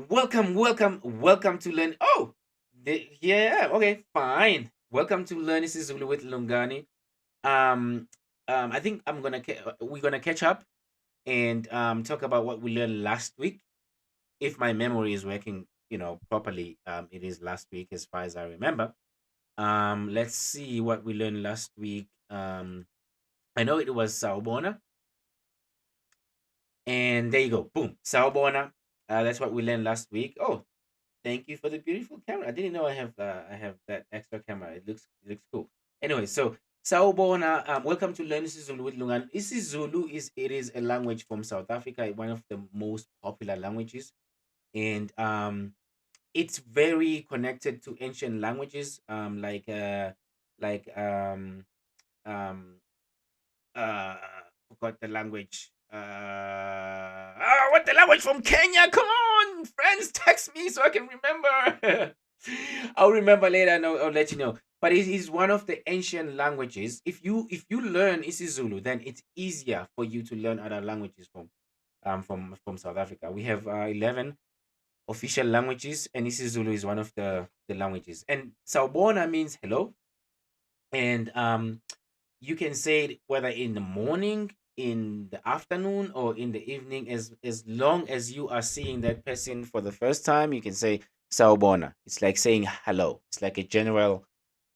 Welcome to learn. Oh, yeah. Okay, fine. Welcome to learn Zulu with Lungani. Um, I think we're gonna catch up and talk about what we learned last week. If my memory is working, properly, it is last week as far as I remember. Let's see what we learned last week. I know it was Sawubona. And there you go. Boom. Sawubona. That's what we learned last week. Oh, thank you for the beautiful camera. I didn't know I have that extra camera. It looks cool. Anyway, so Sawubona. Welcome to Learn isiZulu with Lungan. isiZulu is a language from South Africa, one of the most popular languages, and it's very connected to ancient languages, like uh forgot the language. What the language from Kenya? Come on, friends, text me so I can remember. I'll remember later and I'll let you know. But it is one of the ancient languages. If you learn isiZulu, then it's easier for you to learn other languages from South Africa. We have 11 official languages, and isiZulu is one of the languages. And Sawubona means hello, and you can say it whether in the morning, in the afternoon, or in the evening. As long as you are seeing that person for the first time, you can say Sawubona. It's like saying hello. It's like a general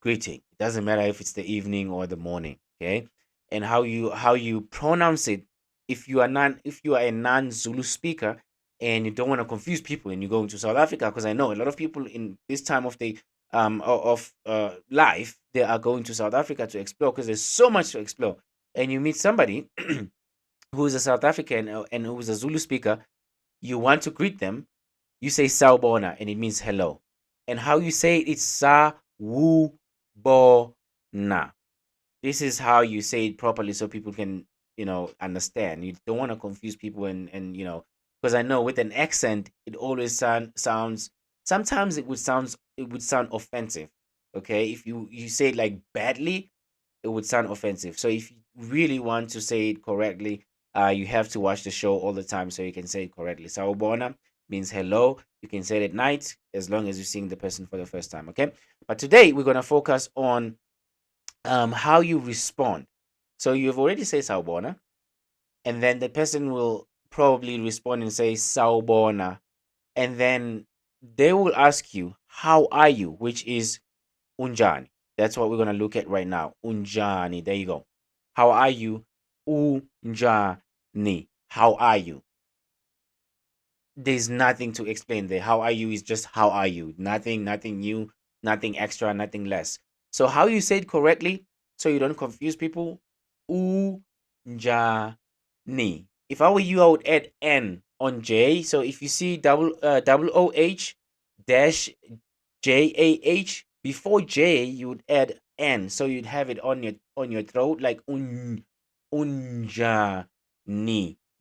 greeting. It doesn't matter if it's the evening or the morning. Okay, and how you pronounce it. If you are a non-Zulu speaker and you don't want to confuse people and you go into South Africa, because I know a lot of people in this time of the life, they are going to South Africa to explore because there's so much to explore. And you meet somebody who is a South African and who is a Zulu speaker, you want to greet them, you say Sawubona, and it means hello. And how you say it, it's Sawubona. This is how you say it properly so people can, understand. You don't want to confuse people and because I know with an accent, it always sounds, sometimes it would sound offensive. Okay, if you say it like badly, it would sound offensive. So if you really want to say it correctly, you have to watch the show all the time so you can say it correctly. Sawubona means hello. You can say it at night as long as you're seeing the person for the first time. Okay, but today we're gonna focus on how you respond. So you've already said sawubona, and then the person will probably respond and say sawubona, and then they will ask you, how are you, which is unjani. That's what we're going to look at right now. Unjani. There you go. How are you? Unjani. How are you? There's nothing to explain there. How are you is just how are you. Nothing new, nothing extra, nothing less. So how you say it correctly, so you don't confuse people. Unjani. If I were you, I would add N on J. So if you see double OH dash JAH, before J you would add N, so you'd have it on your throat like unjani.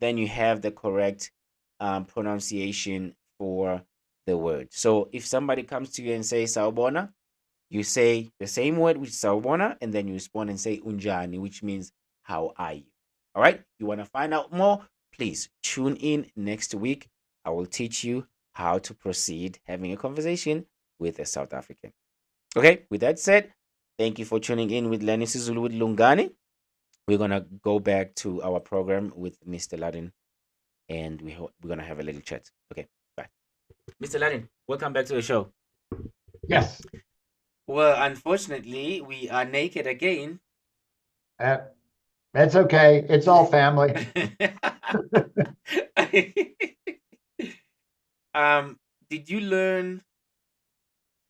Then you have the correct pronunciation for the word. So if somebody comes to you and say sawubona, you say the same word with sawubona, and then you respond and say unjani, which means how are you? All right. You want to find out more? Please tune in next week. I will teach you how to proceed having a conversation with a South African. Okay. With that said, thank you for tuning in with Learning isiZulu with Lungani. We're gonna go back to our program with Mr. Ladin, and we're gonna have a little chat. Okay. Bye. Mr. Ladin, welcome back to the show. Yes. Well, unfortunately, we are naked again. That's okay. It's all family. Did you learn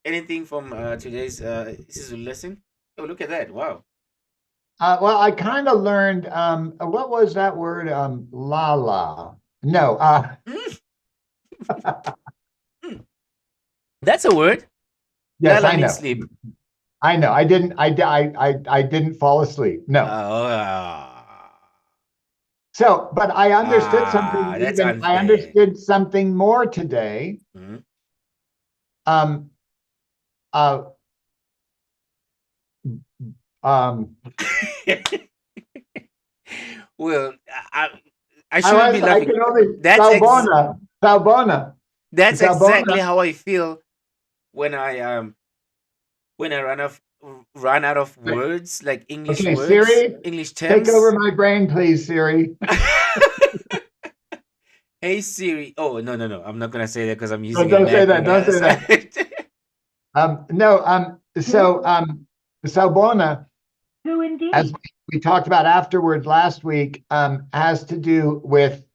anything from today's isiZulu lesson? Oh, look at that! Wow. Well, I kind of learned what was that word? La. No. That's a word. Yes, Lala I know. means sleep. I know. I didn't fall asleep. No. So, but I understood something. That's I unfair. understood something more today. Mhm. Um. Well, I shouldn't be laughing. I can only That's Salbona. That's Salbona. exactly how I feel when I run out of words, like English Okay, words, Siri, English terms. take over my brain, please, Siri. Hey Siri. Oh no, I'm not gonna say that because I'm using Don't a say Mac. that. Don't say that. No. So Salbona, Who indeed? as we talked about afterwards last week, has to do with,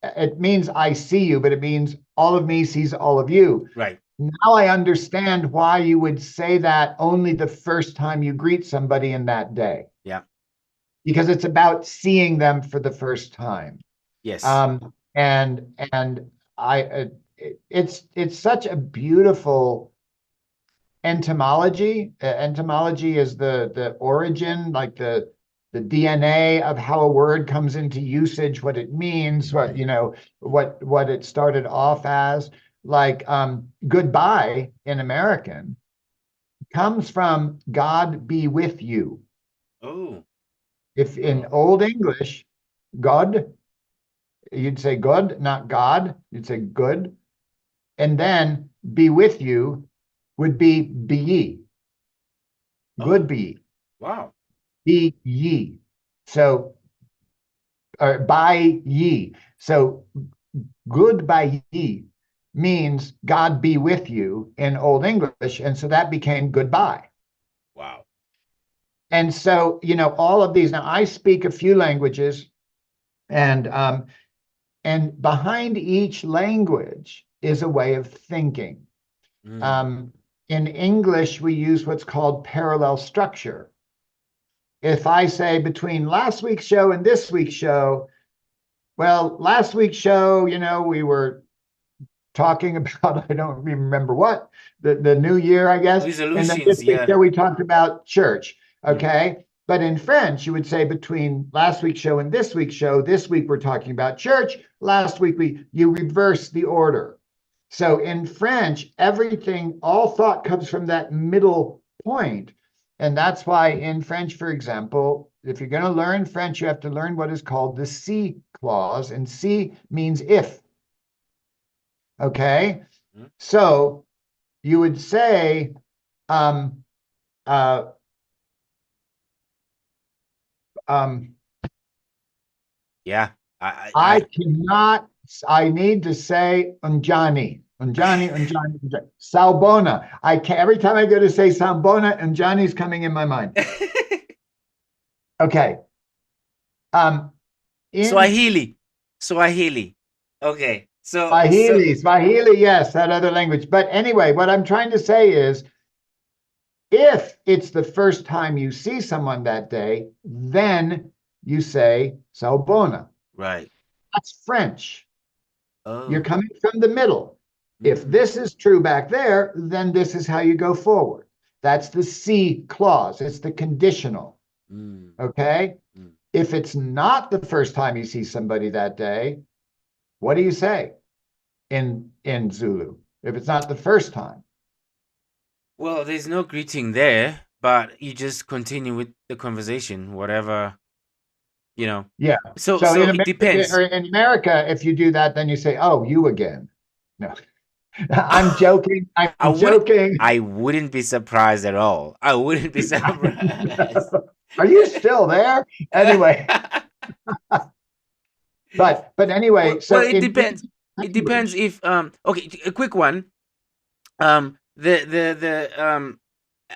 it means I see you, but it means all of me sees all of you. Right. Now I understand why you would say that only the first time you greet somebody in that day. Yeah. Because it's about seeing them for the first time. Yes. And it's such a beautiful etymology. Etymology is the origin, like the DNA of how a word comes into usage, what it means, what it started off as. Like goodbye in American comes from God be with you. Oh. If in Old English, God, you'd say good, not God, you'd say good. And then be with you would be ye. Good be. Wow. Be ye. So, or by ye. So, good by ye means God be with you in Old English. And so that became goodbye. Wow. And so, all of these, now I speak a few languages, and behind each language is a way of thinking. In English, we use what's called parallel structure. If I say between last week's show and this week's show, well, last week's show, we were talking about, I don't remember what, the new year, I guess. And then this week's show, we talked about church. Okay. But in French, you would say between last week's show and this week's show, this week we're talking about church. Last week, you reverse the order. So in French, all thought comes from that middle point. And that's why in French, for example, if you're going to learn French, you have to learn what is called the si clause. And si means if. Okay. So you would say, Yeah. I cannot. I need to say Unjani. Unjani. Salbona. I can every time I go to say Salbona, Unjani's coming in my mind. Okay. In Swahili. Okay. So Swahili, yes, that other language. But anyway, what I'm trying to say is if it's the first time you see someone that day, then you say Salbona. right. That's French. You're Oh. coming from the middle. If this is true back there, then this is how you go forward. That's the C clause. It's the conditional. Mm. Okay. Mm. If it's not the first time you see somebody that day, what do you say in Zulu? If it's not the first time. Well, there's no greeting there, but you just continue with the conversation, whatever, you know. Yeah. So So in it America, depends. or in America, if you do that, then you say, "Oh, you again." No, I'm joking. I I'm would joking. I wouldn't be surprised at all. I wouldn't be surprised. Are you still there? Anyway, but anyway, Well, so it in depends. each It depends language, if okay, a quick one. The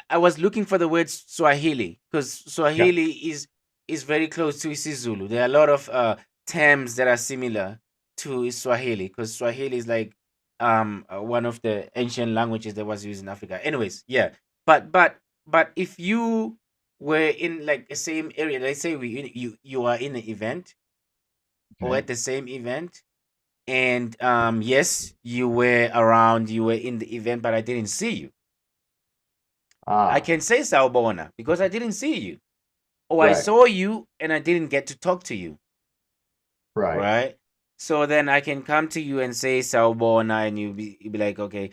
I was looking for the word Swahili because yeah. Swahili is very close to isiZulu. There are a lot of terms that are similar to Swahili because Swahili is like one of the ancient languages that was used in Africa. Anyways, yeah. But if you were in like the same area, let's say you are in an event or Okay. at the same event, and yes, you were around, you were in the event, but I didn't see you. I Ah, can say Sawubona because I didn't see you. Or I right, saw you and I didn't get to talk to you, right, right? So then I can come to you and say Sawubona and you be like, okay.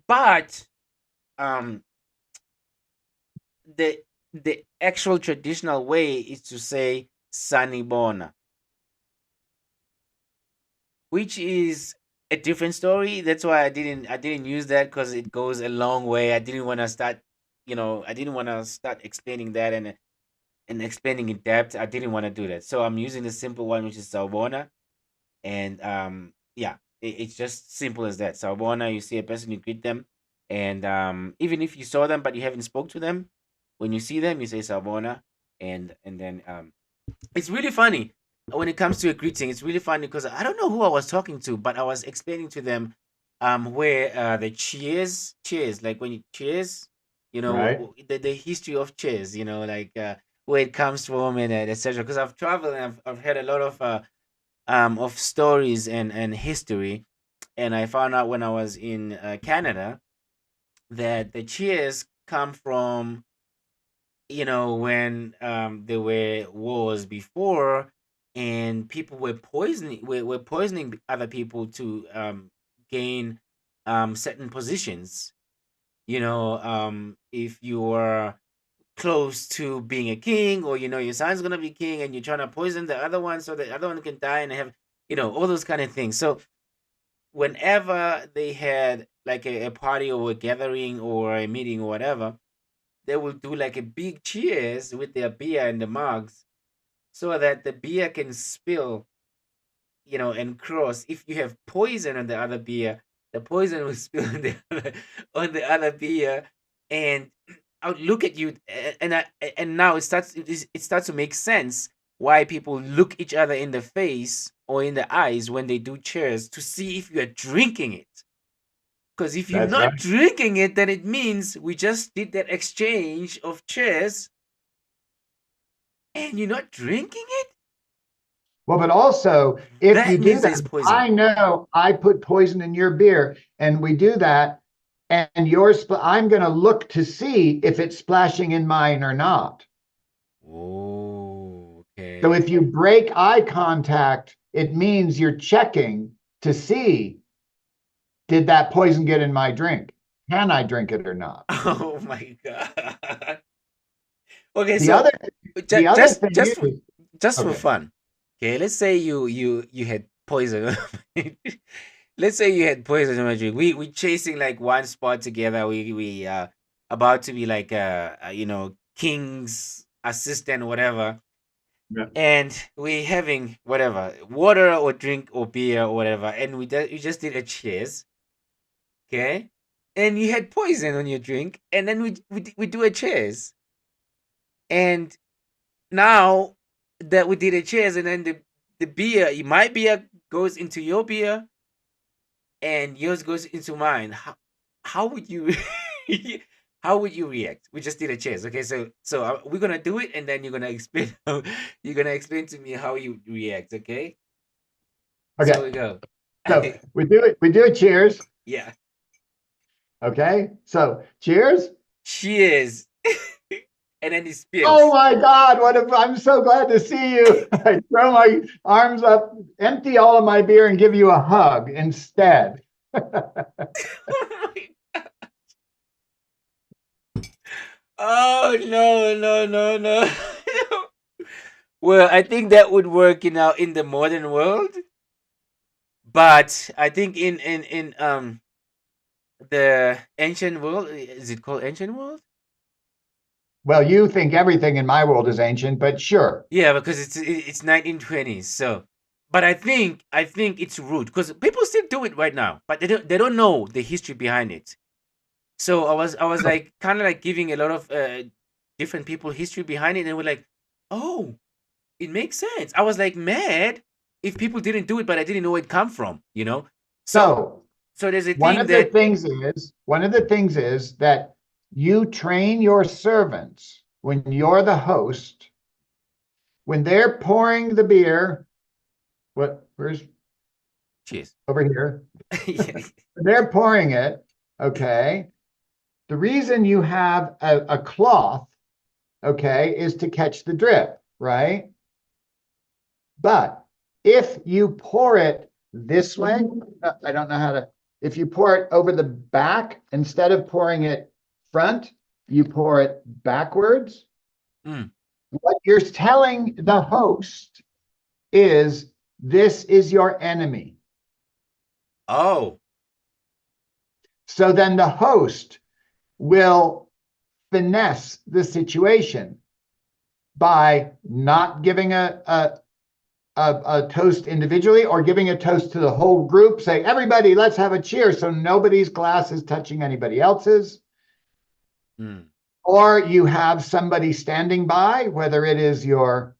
But um the the actual traditional way is to say Sanibona, which is a different story. That's why I didn't use that because it goes a long way. I didn't want to start, I didn't want to start explaining that and explaining in depth. I didn't want to do that, so I'm using the simple one, which is Sawubona, and yeah, it's just simple as that. Sawubona, you see a person, you greet them, and even if you saw them but you haven't spoke to them, when you see them, you say Sawubona, and then it's really funny when it comes to a greeting. It's really funny because I don't know who I was talking to, but I was explaining to them where the cheers, like when you cheers, right. the history of cheers, like where it comes from and etc. Because I've traveled and I've heard a lot of stories and history, and I found out when I was in Canada that the cheers come from when there were wars before and people were poisoning other people to gain certain positions. If you were close to being a king, or your son's gonna be king and you're trying to poison the other one so the other one can die and have all those kind of things. So whenever they had like a party or a gathering or a meeting or whatever, they will do like a big cheers with their beer in the mugs so that the beer can spill, and cross. If you have poison on the other beer, the poison will spill on the other beer, and I would look at you, and now it starts to make sense why people look each other in the face or in the eyes when they do cheers to see if you are drinking it. Because if you're That's right. not drinking it, then it means we just did that exchange of cheers and you're not drinking it? Well, but also, if you That do means that, there's poison. I know I put poison in your beer, and we do that, and I'm going to look to see if it's splashing in mine or not. Oh, So okay. if you break eye contact, it means you're checking to see, did that poison get in my drink? Can I drink it or not? Oh my god. Okay, The so other ju- the other just thing just for is, just for okay, fun. Okay, let's say you had poison. Let's say you had poison in my drink. We chasing like one spot together. We about to be like king's assistant or whatever. Yeah. and we having whatever water or drink or beer or whatever, and we just did a cheers, okay, and you had poison on your drink, and then we do a cheers, and now that we did a cheers, and then the beer, my beer goes into your beer, and yours goes into mine. How would you how would you react? We just did a cheers, okay? So we're gonna do it, and then you're gonna explain you're gonna explain to me how you react, okay? So Okay. we go. So we do it. We do a cheers. Yeah. Okay. So cheers. Cheers. And then it Oh spills. my God, I'm so glad to see you. I throw my arms up, empty all of my beer, and give you a hug instead. Oh no, no, no, no. Well, I think that would work in the modern world, but I think in the ancient world, is it called ancient world? Well, you think everything in my world is ancient, but sure. Yeah, because it's 1920s. So, but I think it's rude because people still do it right now, but they don't know the history behind it. So I was like kind of like giving a lot of different people history behind it, and we're like, oh, it makes sense. I was like mad if people didn't do it, but I didn't know where it come from. So So so there's a one thing of the that things is that you train your servants when you're the host, when they're pouring the beer. Where's cheers. over here? Yeah. They're pouring it. Okay. The reason you have a cloth, okay, is to catch the drip, right? But if you pour it this way, I don't know how to, if you pour it over the back, instead of pouring it front, you pour it backwards. Mm. What you're telling the host is this is your enemy. Oh. So then the host will finesse the situation by not giving a toast individually or giving a toast to the whole group. Say, everybody, let's have a cheer. So nobody's glass is touching anybody else's. Mm. Or you have somebody standing by, whether it is your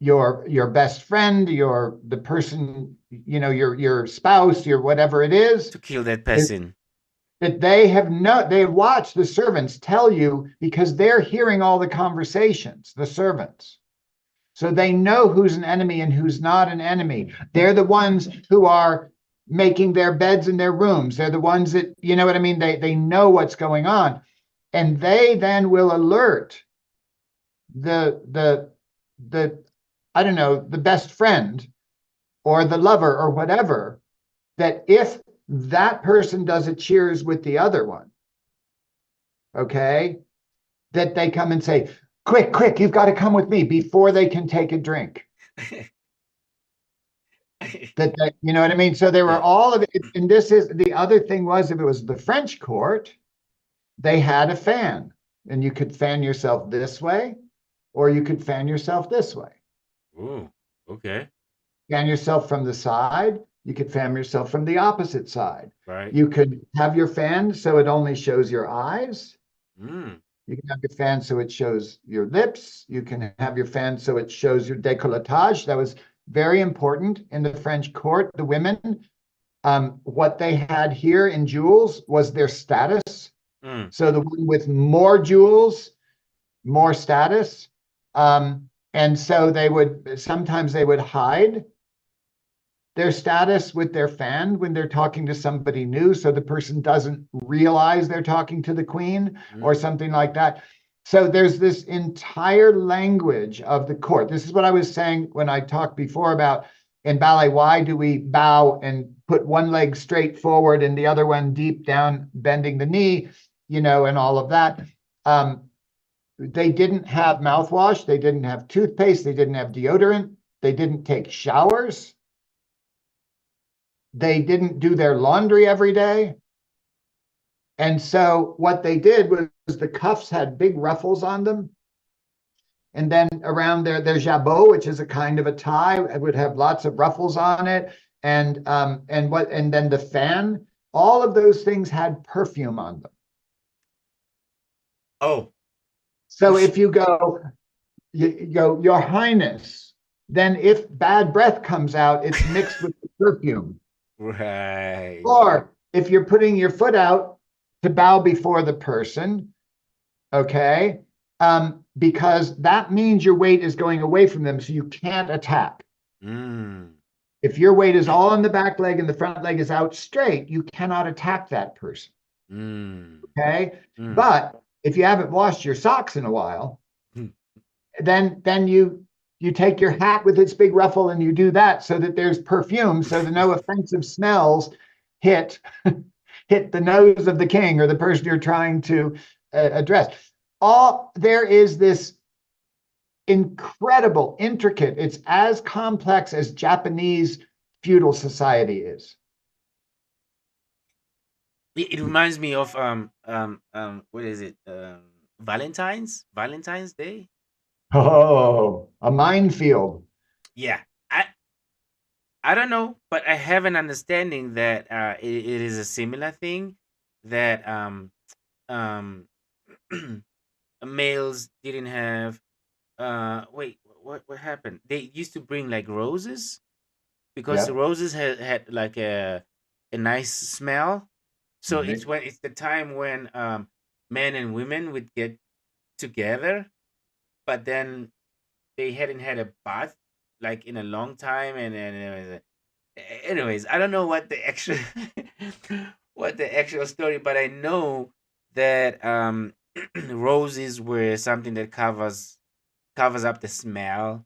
best friend, the person, your spouse, your whatever it is, To kill that person. that they watch the servants tell you, because they're hearing all the conversations, the servants. So they know who's an enemy and who's not an enemy. They're the ones who are making their beds in their rooms. They're the ones that, you know what I mean? They know what's going on. And they then will alert the I don't know, the best friend or the lover or whatever, that if that person does a cheers with the other one, okay, that they come and say, quick, you've got to come with me, before they can take a drink. That you know what I mean? So there were Yeah. all of it. And this is the other thing was, if it was the French court, they had a fan, and you could fan yourself this way, or you could fan yourself this way. Oh, okay. Fan yourself from the side. You could fan yourself from the opposite side. Right. You could have your fan so it only shows your eyes. Mm. You can have your fan so it shows your lips. You can have your fan so it shows your décolletage. That was very important in the French court. The women, what they had here in jewels was their status. Mm. So the one with more jewels, more status. And so sometimes they would hide their status with their fan when they're talking to somebody new, so the person doesn't realize they're talking to the queen or something like that. So there's this entire language of the court. This is what I was saying when I talked before about in ballet, why do we bow and put one leg straight forward and the other one deep down, bending the knee, and all of that. They didn't have mouthwash. They didn't have toothpaste. They didn't have deodorant. They didn't take showers. They didn't do their laundry every day. And so what they did was the cuffs had big ruffles on them. And then around their jabot, which is a kind of a tie, it would have lots of ruffles on it. And then the fan, all of those things had perfume on them. Oh, So if you go, Your Highness, then if bad breath comes out, it's mixed with the perfume. right. Or if you're putting your foot out to bow before the person, okay, because that means your weight is going away from them, so you can't attack. Mm. If your weight is all on the back leg and the front leg is out straight, you cannot attack that person. Mm. Okay. Mm. But if you haven't washed your socks in a while, then you take your hat with its big ruffle and you do that so that there's perfume, so that no offensive smells hit the nose of the king or the person you're trying to address. There is this incredible, intricate, it's as complex as Japanese feudal society is. It reminds me of what is it? Valentine's Day. Oh, a minefield. Yeah, I don't know, but I have an understanding that it is a similar thing that um males didn't have. Wait, what happened? They used to bring like roses because the Yeah. roses had like a nice smell. So Mhm. it's the time when men and women would get together, but then they hadn't had a bath like in a long time, and anyways, I don't know what the actual what the actual story, but I know that roses were something that covers up the smell,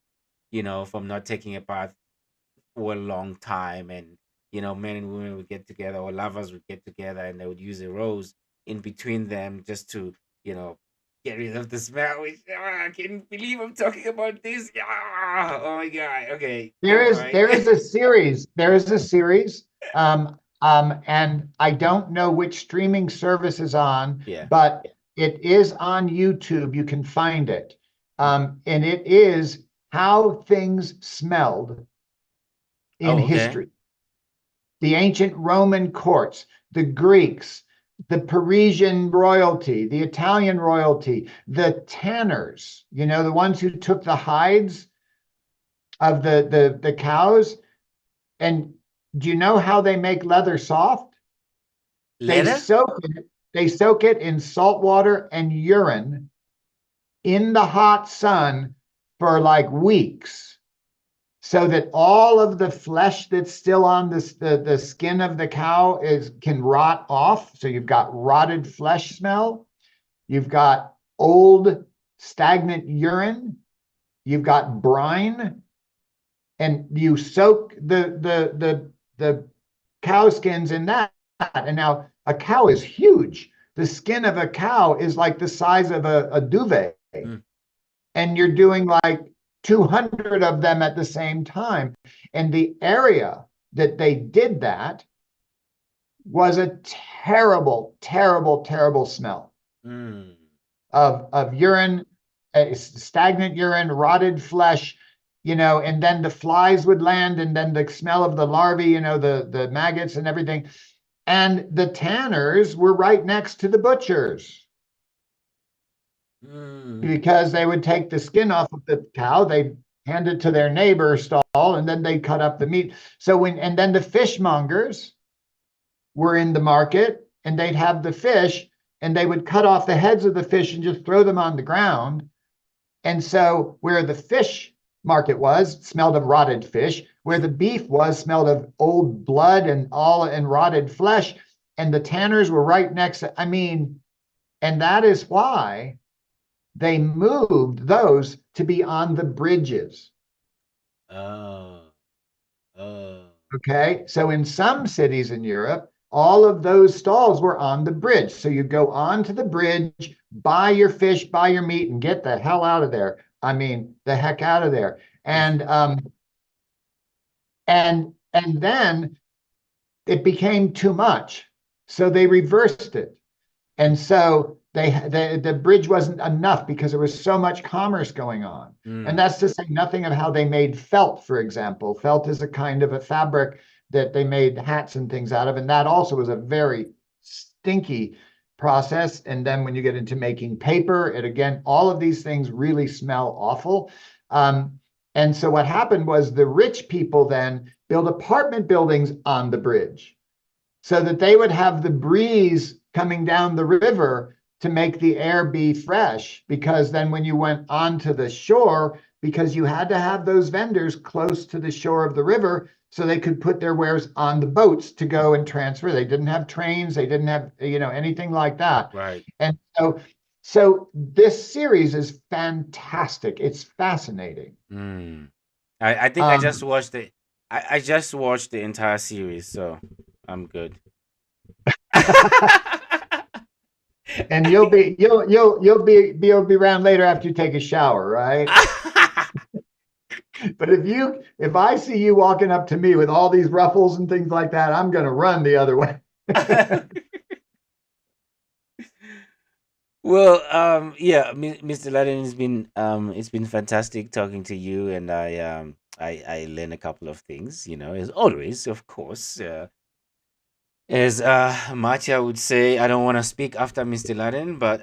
from not taking a bath for a long time. And men and women would get together, or lovers would get together, and they would use a rose in between them just to you know get rid of the smell. Which I can't believe I'm talking about this. Oh my god. Okay, There never is mind. there is a series. There is a series. And I don't know which streaming service is on, Yeah. but it is on YouTube. You can find it. Mm. And it is how things smelled in Oh, okay. history. The ancient Roman courts, the Greeks, the Parisian royalty, the Italian royalty, the tanners, the ones who took the hides of the cows. And do you know how they make leather soft? They Leather? soak it, they soak it in salt water and urine in the hot sun for like weeks, so that all of the flesh that's still on the skin of the cow can rot off. So you've got rotted flesh smell, you've got old stagnant urine, you've got brine, and you soak the cow skins in that. And now a cow is huge. The skin of a cow is like the size of a duvet. Mm. And you're doing like 200 of them at the same time. And the area that they did that was a terrible, terrible, terrible smell Mm. of urine, stagnant urine, rotted flesh, and then the flies would land, and then the smell of the larvae, the maggots and everything. And the tanners were right next to the butchers, Mm. because they would take the skin off of the cow, they'd hand it to their neighbor stall, and then they'd cut up the meat. And then the fishmongers were in the market, and they'd have the fish, and they would cut off the heads of the fish and just throw them on the ground. And so where the fish market was, smelled of rotted fish. Where the beef was, smelled of old blood and rotted flesh. And the tanners were right next. And that is why they moved those to be on the bridges. Oh. Oh. Okay. So in some cities in Europe, all of those stalls were on the bridge. So you go onto the bridge, buy your fish, buy your meat, and get the hell out of there. The heck out of there. And then it became too much. So they reversed it. And so the bridge wasn't enough because there was so much commerce going on. And that's to say nothing of how they made felt, for example. Felt is a kind of a fabric that they made hats and things out of, and that also was a very stinky process. And then when you get into making paper, it again, all of these things really smell awful. And so what happened was the rich people then built apartment buildings on the bridge so that they would have the breeze coming down the river to make the air be fresh. Because then when you went onto the shore, because you had to have those vendors close to the shore of the river so they could put their wares on the boats to go and transfer. They didn't have trains, they didn't have, anything like that. Right. And so this series is fantastic. It's fascinating. I think I just watched it. I just watched the entire series, so I'm good. And you'll be around later after you take a shower, right? But if I see you walking up to me with all these ruffles and things like that, I'm gonna run the other way. Well, yeah, Mr. Laden, it's been fantastic talking to you, and I learned a couple of things, as always, of course. As Matia would say, I don't want to speak after Mr. Laden, but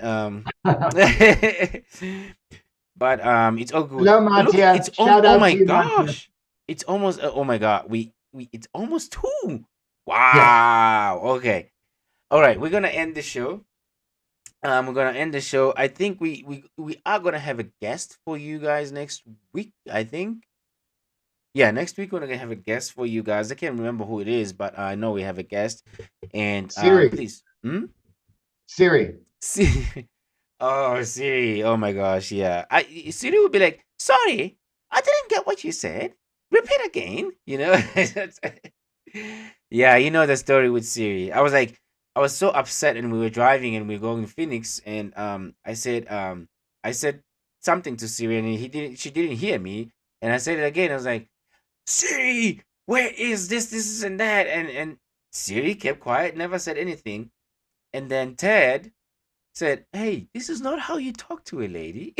but it's all good. Hello, Look, Matia. it's Shout oh out my to you, Matia. gosh, it's almost oh my god, we it's almost 2. Yes. Wow. Okay. All right, we're gonna end the show. We're gonna end the show. I think we are gonna have a guest for you guys next week. I think. Yeah, next week we're gonna have a guest for you guys. I can't remember who it is, but I know we have a guest. And Siri. please, Siri. Oh, Siri. Oh my gosh, yeah. Siri would be like, "Sorry, I didn't get what you said. Repeat again." Yeah, you know the story with Siri. I was so upset, and we were driving, and we were going to Phoenix, and I said something to Siri, and she didn't hear me, and I said it again. I was like, "Siri, where is this and that?" And Siri kept quiet, never said anything. And then Ted said, "Hey, this is not how you talk to a lady.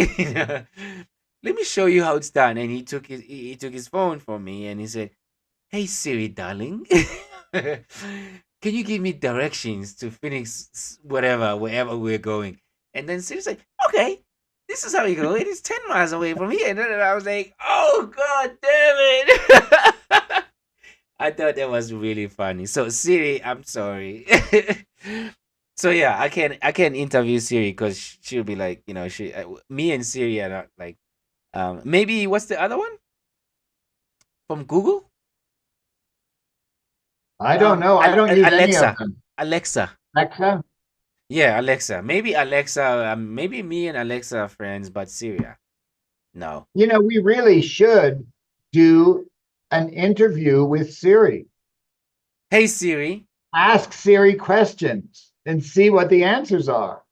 Let me show you how it's done." And he took his phone from me, and he said, "Hey Siri, darling, can you give me directions to Phoenix, wherever we're going?" And then Siri's like, "Okay, this is how you go. It is 10 miles away from here." And then I was like, "Oh god damn it." I thought that was really funny. So Siri, I'm sorry. So yeah, I can interview Siri because she'll be like, me and Siri are not like, maybe what's the other one from Google? I don't know. I don't use any Alexa. of them. Alexa. Alexa? Yeah, Alexa. Maybe Alexa. Maybe me and Alexa are friends, but Siri, no. We really should do an interview with Siri. Hey Siri. Ask Siri questions and see what the answers are.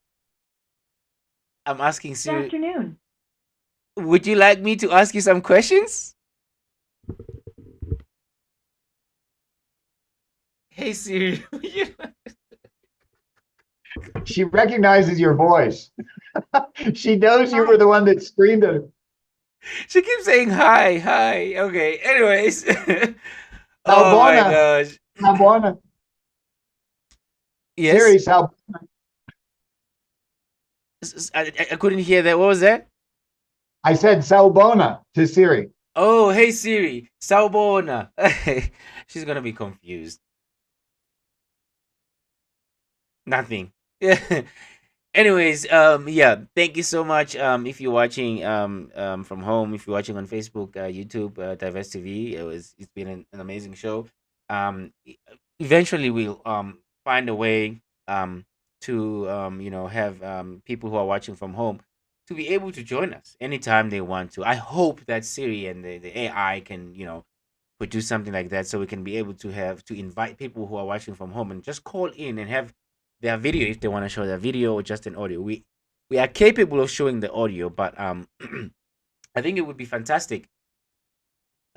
I'm asking Good Siri. afternoon. Would you like me to ask you some questions? Hey Siri. She recognizes your voice. She knows you were the one that screamed at her. She keeps saying hi, hi. Okay. Anyways. Oh Salbona. my gosh. Salbona. Yes. Siri, Salbona. I couldn't hear that. What was that? I said Salbona to Siri. Oh, hey Siri, Salbona. She's gonna be confused. Nothing. Anyways, yeah, thank you so much. If you're watching from home, if you're watching on Facebook, YouTube, Diverse TV, it's been an amazing show. Eventually we'll find a way to have people who are watching from home to be able to join us anytime they want to. I hope that Siri and the AI can produce something like that, so we can be able to invite people who are watching from home and just call in and have their video if they want to show their video or just an audio. We are capable of showing the audio, but I think it would be fantastic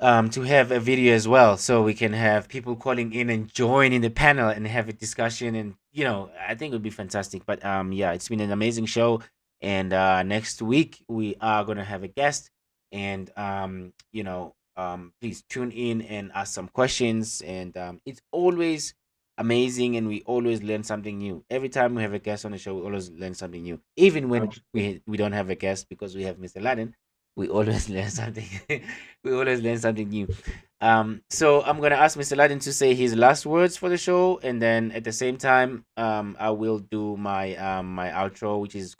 to have a video as well, so we can have people calling in and join in the panel and have a discussion. And I think it would be fantastic. But yeah, it's been an amazing show. And next week we are gonna have a guest. And please tune in and ask some questions. And it's always amazing, and we always learn something new every time we have a guest on the show. We always learn something new, even when we don't have a guest, because we have Mr. Laden. We always learn something. We always learn something new. So I'm gonna ask Mr. Laden to say his last words for the show, and then at the same time, I will do my outro, which is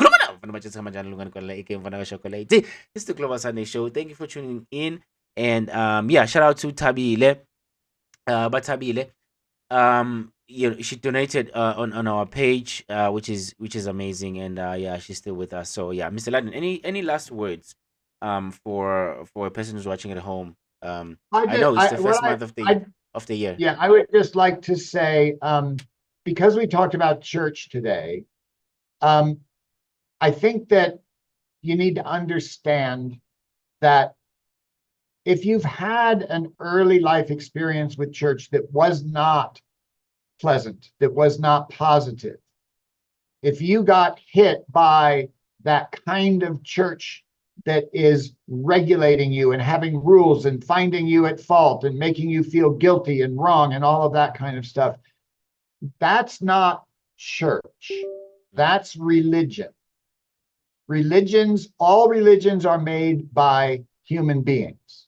it's the Global Sunday Show. Thank you for tuning in, and yeah, shout out to Tabile, Batabile. She donated on our page, which is amazing. And yeah, she's still with us. So yeah, Mr. Laden, any last words for a person who's watching at home? I know it's the first month of the year. Yeah, I would just like to say, because we talked about church today, I think that you need to understand that if you've had an early life experience with church that was not pleasant, that was not positive, if you got hit by that kind of church that is regulating you and having rules and finding you at fault and making you feel guilty and wrong and all of that kind of stuff, that's not church. That's religion. All religions are made by human beings.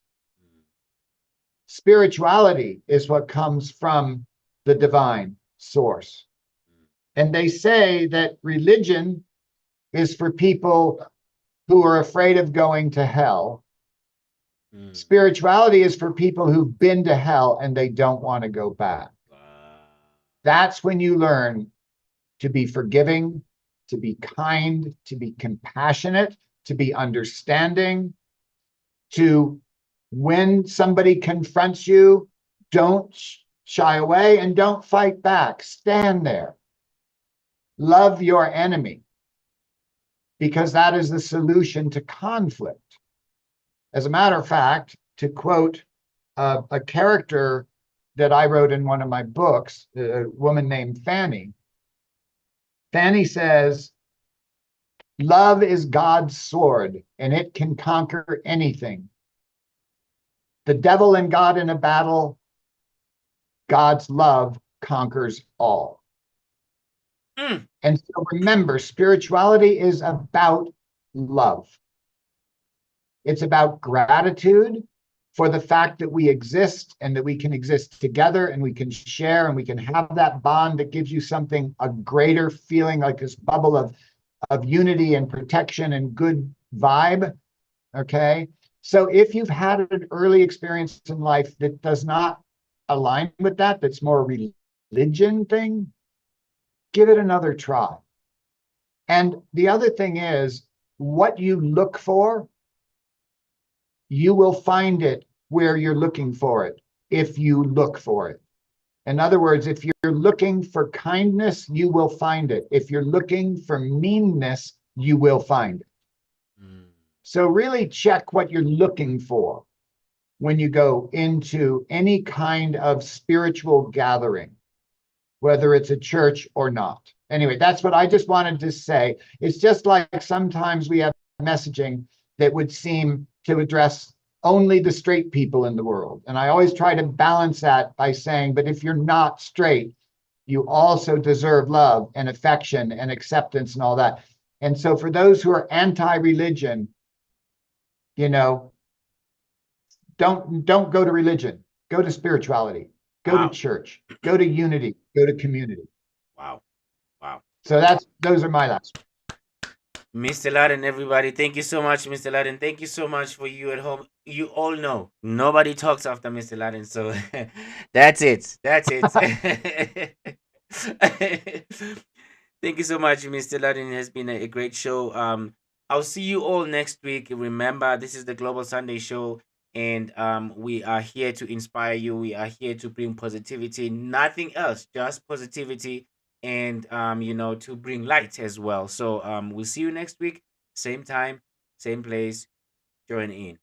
Spirituality is what comes from the divine source. And they say that religion is for people who are afraid of going to hell. Spirituality is for people who've been to hell and they don't want to go back. That's when you learn to be forgiving, to be kind, to be compassionate, to be understanding, to, when somebody confronts you, don't shy away and don't fight back. Stand there. Love your enemy, because that is the solution to conflict. As a matter of fact, to quote a character that I wrote in one of my books, a woman named Fanny, Fanny says, love is God's sword, and it can conquer anything. The devil and God in a battle, God's love conquers all. And so remember, spirituality is about love. It's about gratitude for the fact that we exist and that we can exist together and we can share and we can have that bond that gives you something, a greater feeling, like this bubble of unity and protection and good vibe. Okay. So if you've had an early experience in life that does not align with that, that's more a religion thing, give it another try. And the other thing is, what you look for, you will find it where you're looking for it, if you look for it. In other words, if you're looking for kindness, you will find it. If you're looking for meanness, you will find it. So really check what you're looking for when you go into any kind of spiritual gathering, whether it's a church or not. Anyway, that's what I just wanted to say. It's just like sometimes we have messaging that would seem to address only the straight people in the world. And I always try to balance that by saying, but if you're not straight, you also deserve love and affection and acceptance and all that. And so for those who are anti-religion, don't go to religion, go to spirituality, go to church, go to unity, go to community. Wow. So those are my last words. Mr. Laden, everybody, thank you so much, Mr. Laden. Thank you so much for you at home. You all know nobody talks after Mr. Laden, so that's it. Thank you so much, Mr. Laden. It has been a great show. I'll see you all next week. Remember, this is the Global Sunday Show, and we are here to inspire you. We are here to bring positivity, nothing else, just positivity, and to bring light as well. So we'll see you next week, same time, same place. Join in.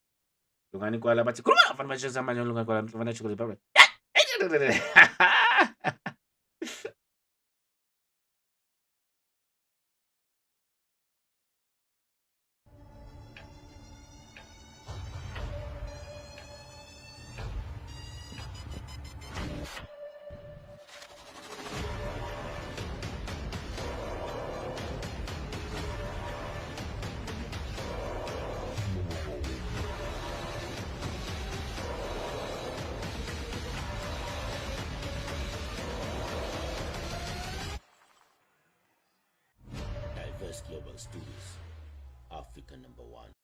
Lungani kwala bathi khuluma fanele bashisa manje lungani kwala fanele shukule baba. Diverse Global Studios, Africa #1.